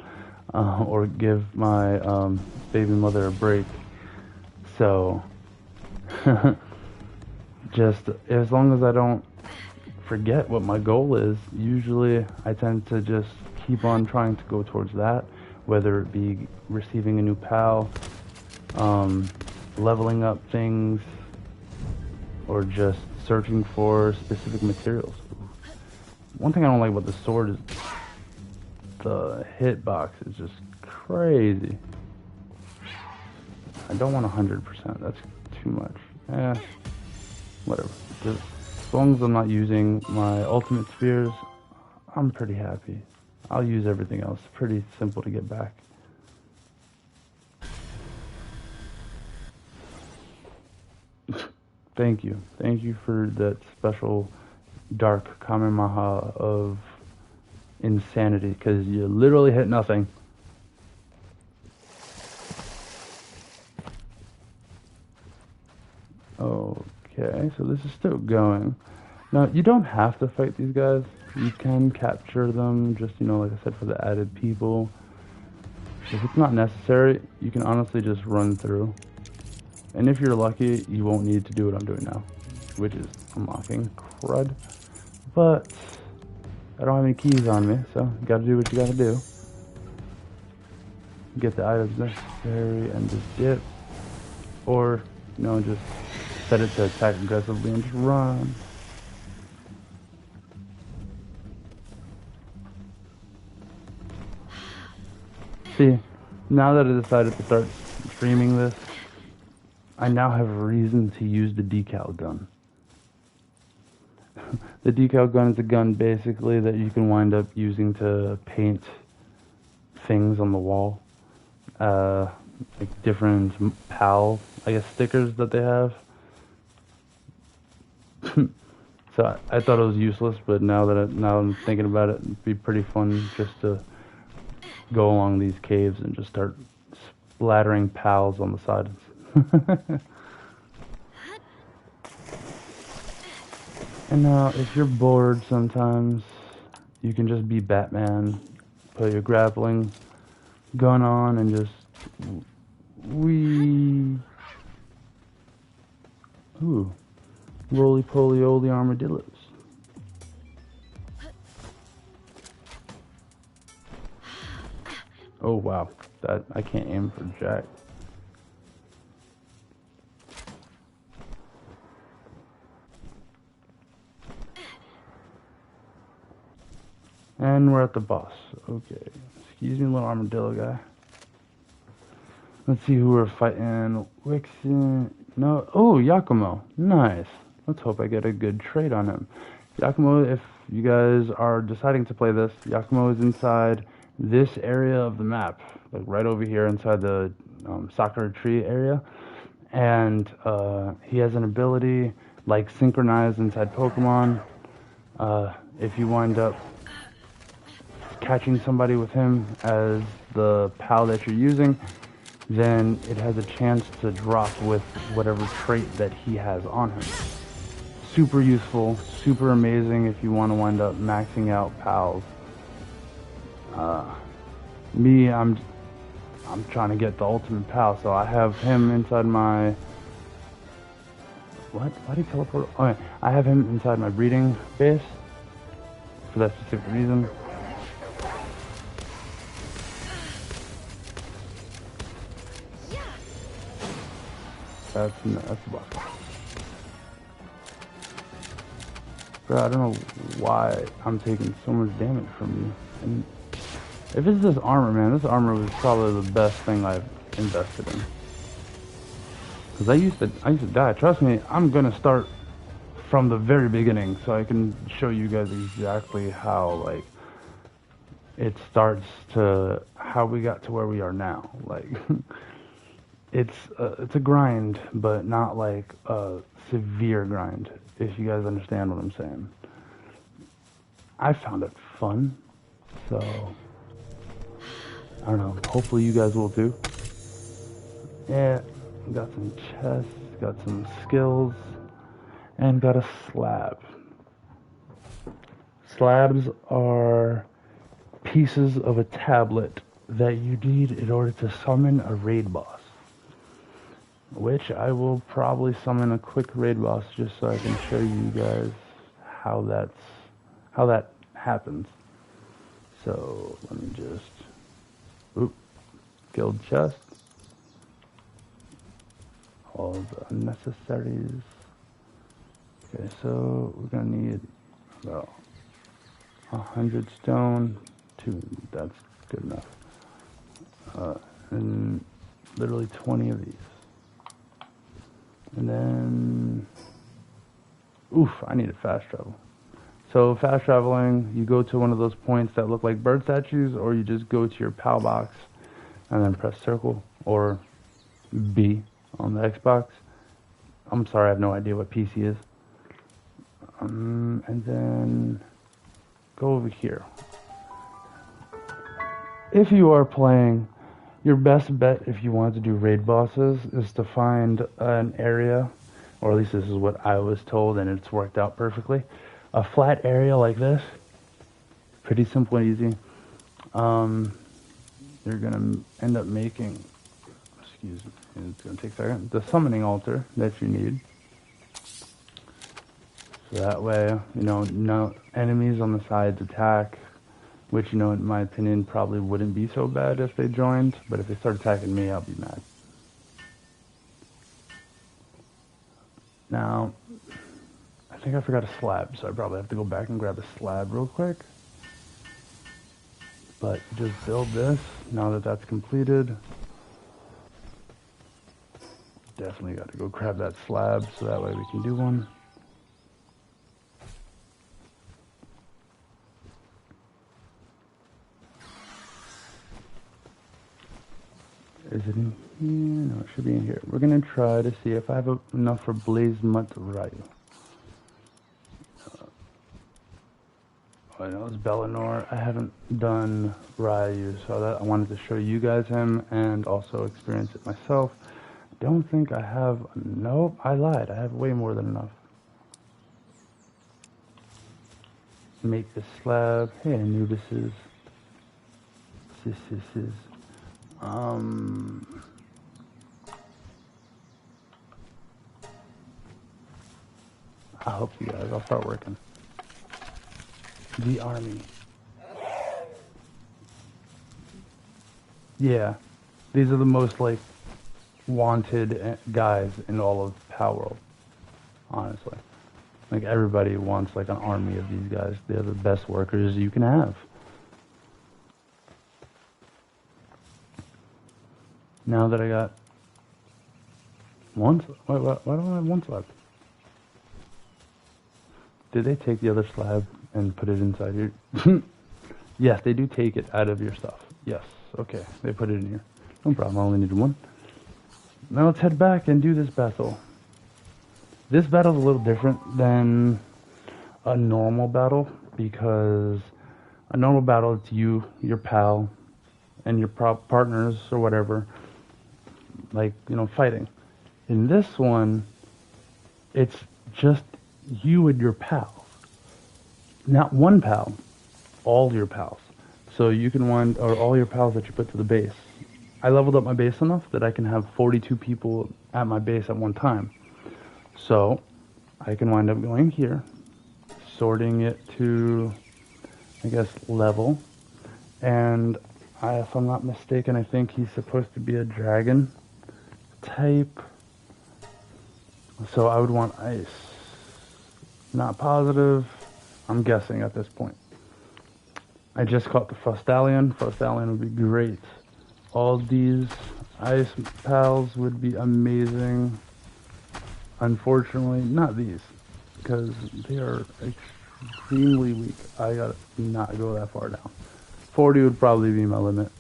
or give my baby mother a break. So just as long as I don't forget what my goal is, usually I tend to just keep on trying to go towards that, whether it be receiving a new pal, leveling up things, or just searching for specific materials. One thing I don't like about the sword is the hitbox is just crazy. I don't want 100%, that's too much. Whatever. Just, as long as I'm not using my ultimate spears, I'm pretty happy. I'll use everything else. Pretty simple to get back. Thank you. Thank you for that special dark Kamehameha of insanity, because you literally hit nothing. Okay, so this is still going. Now, you don't have to fight these guys. You can capture them, just, like I said, for the added people. If it's not necessary, you can honestly just run through. And if you're lucky, you won't need to do what I'm doing now, which is unlocking crud. But I don't have any keys on me, so you gotta do what you gotta do. Get the items necessary and just dip. Or, just set it to attack aggressively and just run. See, now that I decided to start streaming this, I now have a reason to use the decal gun. The decal gun is a gun basically that you can wind up using to paint things on the wall. Like different PAL, stickers that they have. So I thought it was useless, but now I'm thinking about it, it'd be pretty fun just to go along these caves and just start splattering pals on the sides. And now, if you're bored sometimes, you can just be Batman, put your grappling gun on, and just ooh, roly-poly-oly armadillos. Oh wow, that I can't aim for jack. And we're at the boss. Okay. Excuse me, little armadillo guy. Let's see who we're fighting. Wixen. No. Oh, Yakumo. Nice. Let's hope I get a good trade on him. Yakumo, if you guys are deciding to play this, Yakumo is inside this area of the map. Like right over here inside the Sakura tree area. And he has an ability like Synchronize inside Pokemon. If you wind up catching somebody with him as the PAL that you're using, then it has a chance to drop with whatever trait that he has on him. Super useful, super amazing if you want to wind up maxing out PALs. I'm trying to get the ultimate PAL, so I have him inside my... What? Why did he teleport? Oh, yeah. I have him inside my breeding base for that specific reason. That's the boss. Bro, I don't know why I'm taking so much damage from you. And if it's this armor, man, this armor was probably the best thing I've invested in. Cause I used to die. Trust me, I'm gonna start from the very beginning so I can show you guys exactly how like it starts to how we got to where we are now. Like it's a grind, but not like a severe grind. If you guys understand what I'm saying. I found it fun, so I don't know. Hopefully you guys will too. Yeah, got some chests, got some skills, and got a slab. Slabs are pieces of a tablet that you need in order to summon a raid boss. Which I will probably summon a quick raid boss just so I can show you guys how that happens. So let me just guild chest. All the necessaries. Okay, so we're gonna need about 100 stone. That's good enough. And literally 20 of these. And then, I need to fast travel. So fast traveling, you go to one of those points that look like bird statues, or you just go to your PAL box and then press circle or B on the Xbox. I'm sorry, I have no idea what PC is. And then go over here. If you are playing, your best bet if you want to do raid bosses is to find an area, or at least this is what I was told and it's worked out perfectly. A flat area like this, pretty simple and easy. You're gonna end up making, excuse me, it's gonna take a second, the summoning altar that you need. So that way, no enemies on the sides attack. Which, in my opinion, probably wouldn't be so bad if they joined. But if they start attacking me, I'll be mad. Now, I think I forgot a slab, so I probably have to go back and grab a slab real quick. But just build this, now that that's completed. Definitely got to go grab that slab, so that way we can do one. Is it in here? No, it should be in here. We're going to try to see if I have enough for Blaze Mutt Ryu. I know it's Bellinor. I haven't done Ryu, so I wanted to show you guys him and also experience it myself. Don't think I have... Nope, I lied. I have way more than enough. Make this slab. Hey, Anubis's. This is... I'll help you guys. I'll start working. The army. Yeah. These are the most, wanted guys in all of Palworld. Honestly. Everybody wants, an army of these guys. They're the best workers you can have. Now that I got one, why don't I have one slab? Did they take the other slab and put it inside here? Yes, they do take it out of your stuff. Yes, okay, they put it in here. No problem, I only need one. Now let's head back and do this battle. This battle's a little different than a normal battle, because a normal battle, it's you, your pal, and your partners or whatever, like, you know, fighting. In this one, it's just you and your pals. Not one pal, all your pals. So you can wind, or all your pals that you put to the base. I leveled up my base enough that I can have 42 people at my base at one time. So I can wind up going here, sorting it to, I guess, level. And if I'm not mistaken, I think he's supposed to be a dragon type. So I would want ice. Not positive. I'm guessing at this point. I just caught the Frostallion. Frostallion would be great. All these ice pals would be amazing. Unfortunately, not these, because they are extremely weak. I gotta not go that far down. 40 would probably be my limit.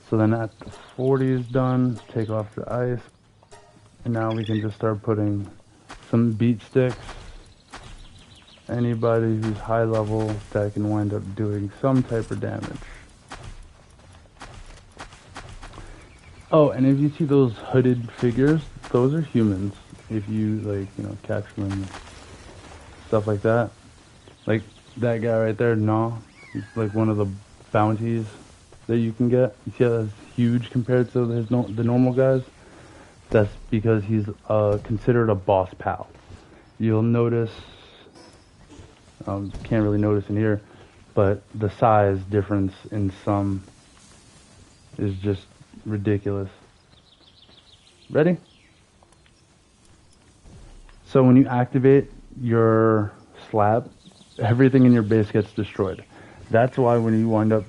So then after 40 is done, take off the ice, and now we can just start putting some beat sticks. Anybody who's high level that can wind up doing some type of damage. Oh, and if you see those hooded figures, those are humans. If you, like, you know, catch them and stuff like that. Like that guy right there, no. He's like one of the bounties that you can get. You see how that's huge compared to the normal guys? That's because he's considered a boss pal. You'll notice, can't really notice in here, but the size difference in some is just ridiculous. Ready? So when you activate your slab, everything in your base gets destroyed. That's why when you wind up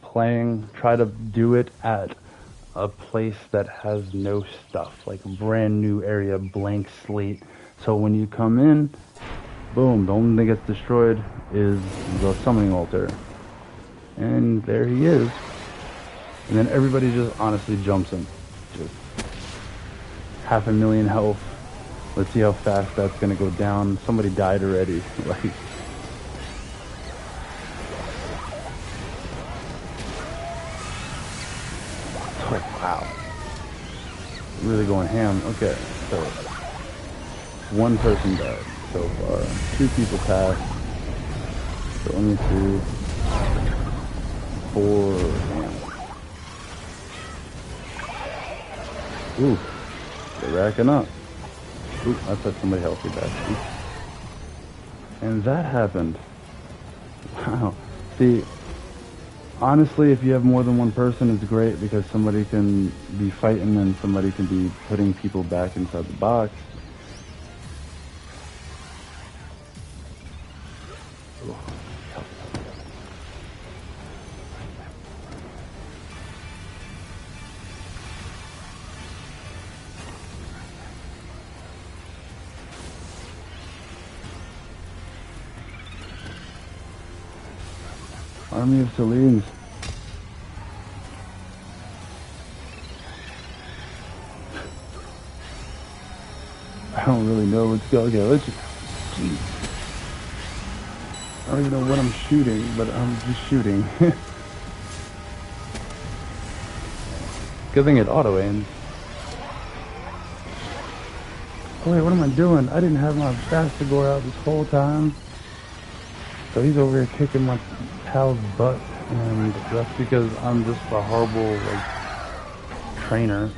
playing, try to do it at a place that has no stuff, like a brand new area, blank slate. So when you come in, boom, the only thing that gets destroyed is the summoning altar. And there he is. And then everybody just honestly jumps him. Just 500,000 health. Let's see how fast that's gonna go down. Somebody died already. Like, oh, wow. Really going ham. Okay, so one person died so far. 2 people passed. So let me see. 4. Damn. Ooh, they're racking up. Ooh, I put somebody healthy back. Ooh. And that happened. Wow. See, honestly, if you have more than one person, it's great because somebody can be fighting and somebody can be putting people back inside the box. Army of Selene. I don't really know what's going on. Okay, let's just... Geez. I don't even know what I'm shooting, but I'm just shooting. Good thing it auto-aims. Oh wait, what am I doing? I didn't have my Bastagor out this whole time. So he's over here kicking my pal's butt, and that's because I'm just a horrible, like, trainer.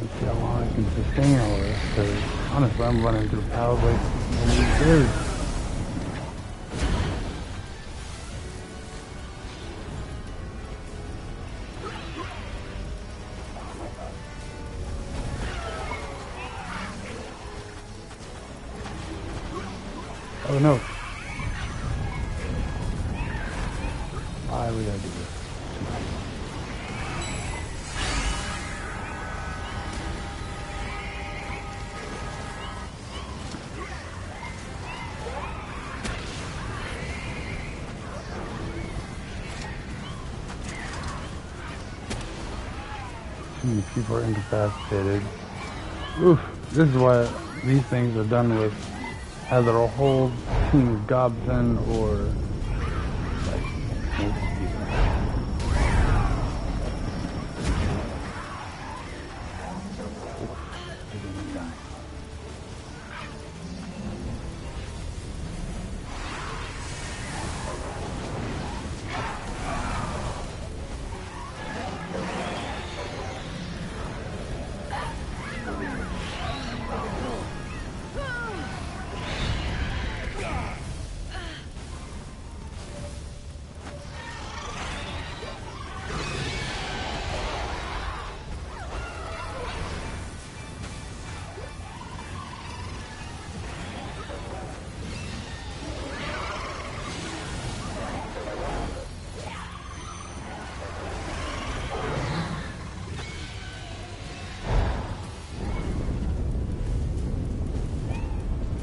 Let's see how long I can sustain all this, because honestly, I'm running through pals like nobody's there. Oh no. Why would I do this? People are incapacitated. Oof, this is why these things are done with either a whole team of gobsmen or like most people.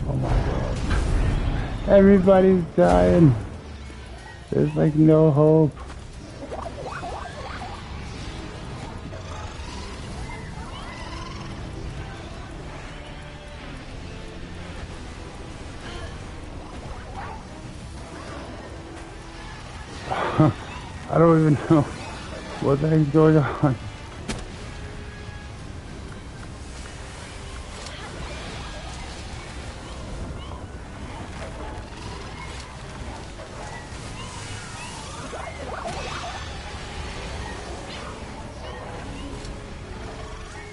Oh my god. Everybody's dying. There's like no hope. I don't even know what the heck's going on.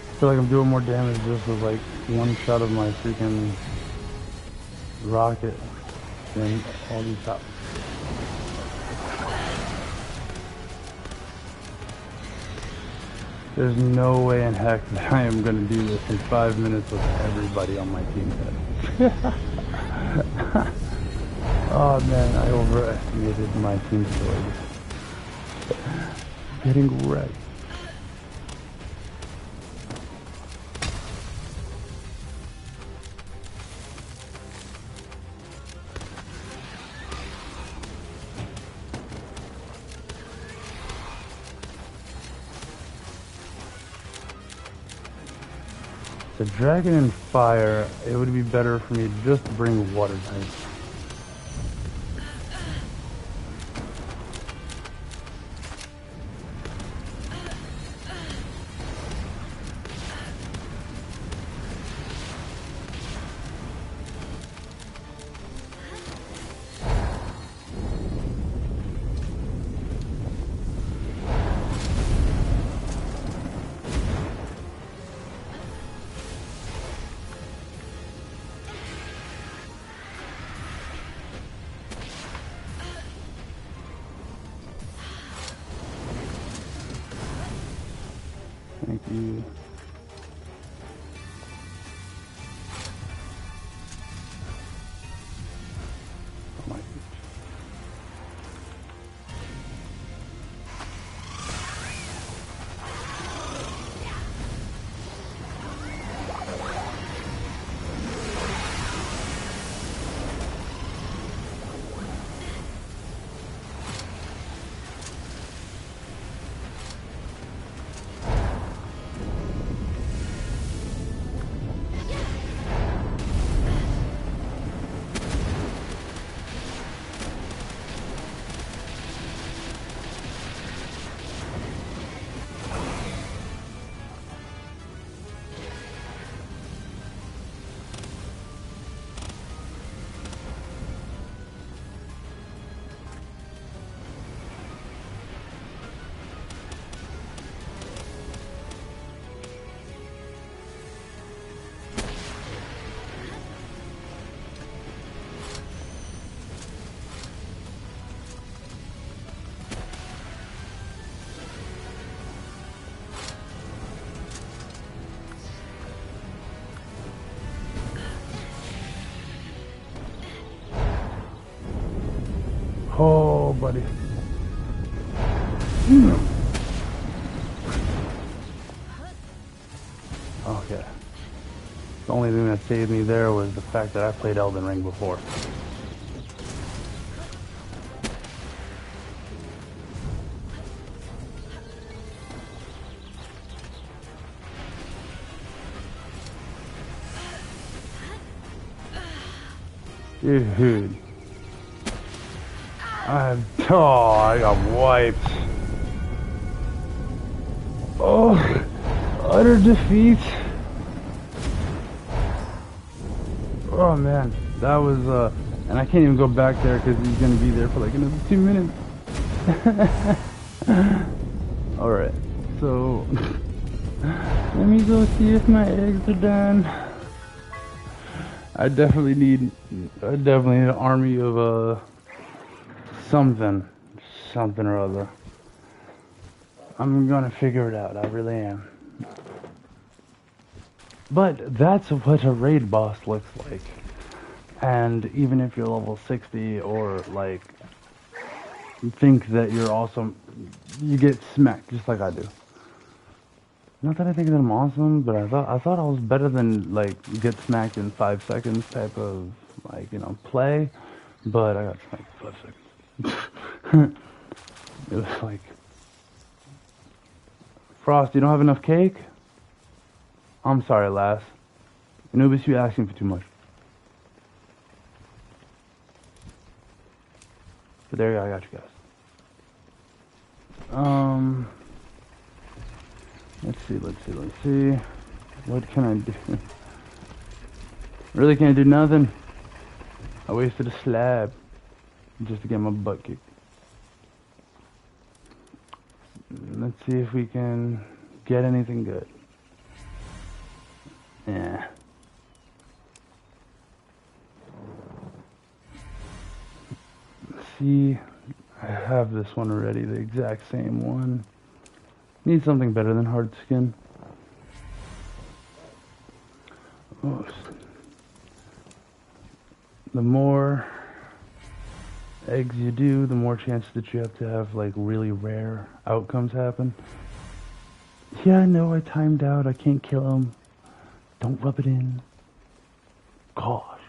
I feel like I'm doing more damage just with like one shot of my freaking rocket than all these shots. There's no way in heck that I am going to do this in 5 minutes with everybody on my team dead. Oh man, I overestimated my team sword. Getting wrecked. The dragon and fire, it would be better for me just to bring water types. Thank you. Oh my gosh. go, buddy. Okay. The only thing that saved me there was the fact that I played Elden Ring before. Dude. I got wiped. Oh, utter defeat. Oh man, that was and I can't even go back there because he's gonna be there for like another 2 minutes. Alright, so let me go see if my eggs are done. I definitely need an army of something or other. I'm gonna figure it out, I really am. But that's what a raid boss looks like. And even if you're level 60 or like you think that you're awesome, you get smacked just like I do. Not that I think that I'm awesome, but I thought I was better than like get smacked in 5 seconds type of like, you know, play. But I got smacked in 5 seconds. It was like, Frost, you don't have enough cake? I'm sorry, lass. Anubis, you asking for too much. But there you go, I got you guys. Let's see. What can I do? Really can't do nothing. I wasted a slab just to get my butt kicked. Let's see if we can get anything good. Yeah. See, I have this one already, the exact same one. Need something better than hard skin. Oh, the more eggs you do, the more chance that you have to have like really rare outcomes happen. Yeah, I know I timed out. I can't kill him. Don't rub it in. Gosh.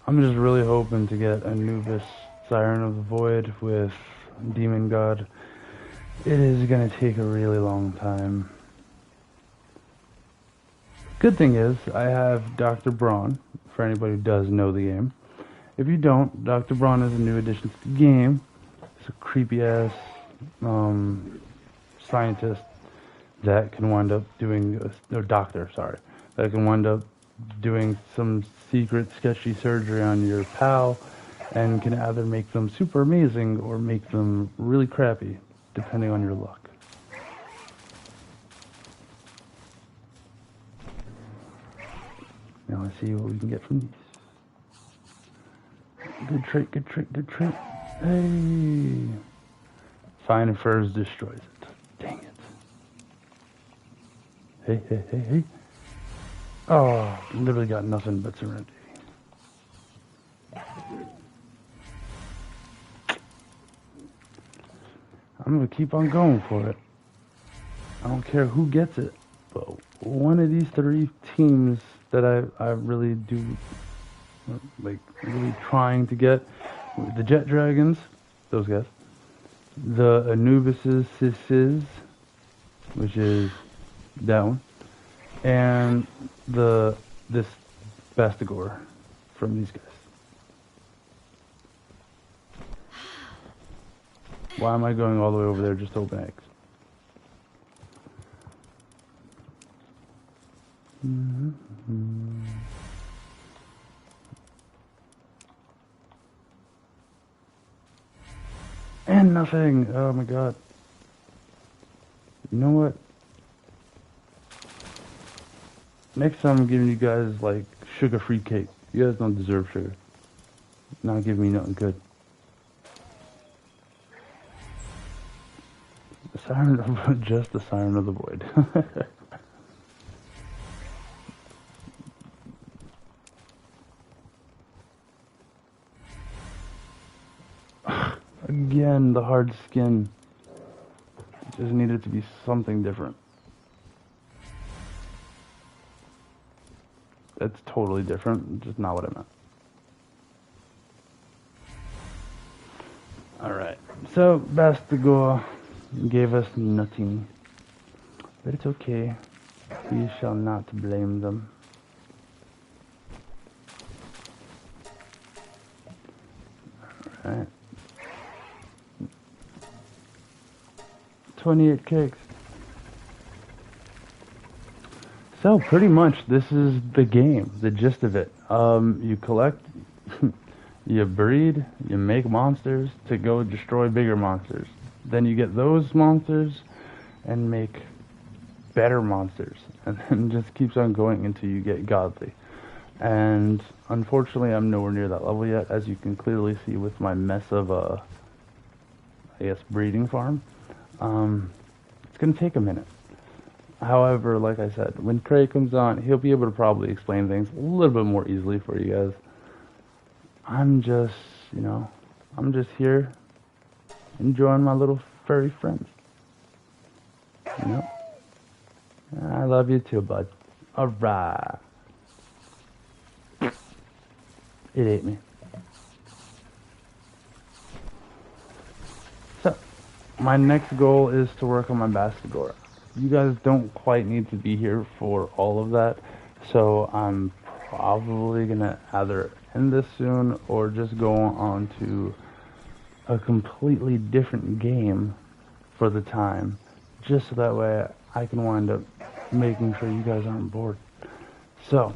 I'm just really hoping to get Anubis, Siren of the Void with Demon God. It is going to take a really long time. Good thing is, I have Dr. Braun, for anybody who does know the game. If you don't, Dr. Braun is a new addition to the game. It's a creepy-ass scientist that can wind up doing, that can wind up doing some secret sketchy surgery on your pal and can either make them super amazing or make them really crappy, depending on your luck. Now let's see what we can get from these. Good trait, good trait, good trait. Hey! Fine Furs destroys it. Dang it. Hey, hey, hey, hey. Oh, literally got nothing but serenity. I'm gonna keep on going for it. I don't care who gets it, but one of these 3 teams that I really do, like, really trying to get, the Jet Dragons, those guys, the Anubises, which is that one, and this Bastigor from these guys. Why am I going all the way over there just to open eggs? And nothing. Oh my god. You know what? Next time I'm giving you guys like sugar-free cake. You guys don't deserve sugar. Not giving me nothing good. The Siren of, just the Siren of the Void. Again, the hard skin. Just needed to be something different. That's totally different, just not what I meant. Alright, so Bastigor gave us nothing. But it's okay. We shall not blame them. Alright. 28 cakes. So pretty much this is the game, the gist of it. You collect, you breed, you make monsters to go destroy bigger monsters. Then you get those monsters and make better monsters. And then just keeps on going until you get godly. And unfortunately I'm nowhere near that level yet, as you can clearly see with my mess of I guess breeding farm. It's gonna take a minute. However, like I said, when Craig comes on, he'll be able to probably explain things a little bit more easily for you guys. I'm just, I'm just here enjoying my little furry friends. I love you too, bud. Alright. It ate me. So, my next goal is to work on my Bastigor. You guys don't quite need to be here for all of that, so I'm probably gonna either end this soon or just go on to a completely different game for the time, just so that way I can wind up making sure you guys aren't bored. So,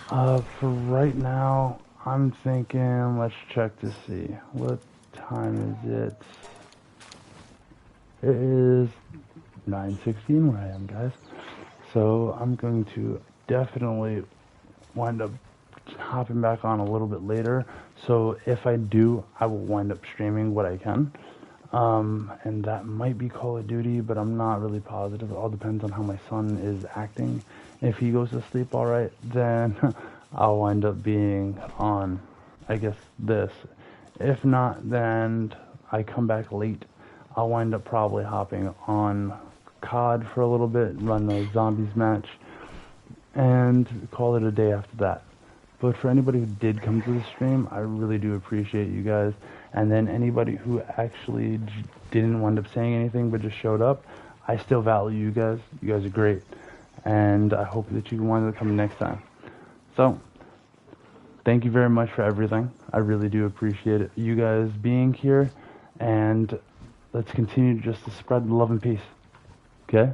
for right now, I'm thinking, let's check to see, what time is it? It is 9:16 where I am, guys. So I'm going to definitely wind up hopping back on a little bit later. So if I do, I will wind up streaming what I can. And that might be Call of Duty, but I'm not really positive. It all depends on how my son is acting. If he goes to sleep alright, then I'll wind up being on, I guess, this. If not, then I come back late. I'll wind up probably hopping on COD for a little bit, run the zombies match, and call it a day after that. But for anybody who did come to the stream, I really do appreciate you guys. And then anybody who actually didn't wind up saying anything but just showed up, I still value you guys. You guys are great. And I hope that you wind up coming next time. So, thank you very much for everything. I really do appreciate it. You guys being here, and let's continue just to spread love and peace. Okay?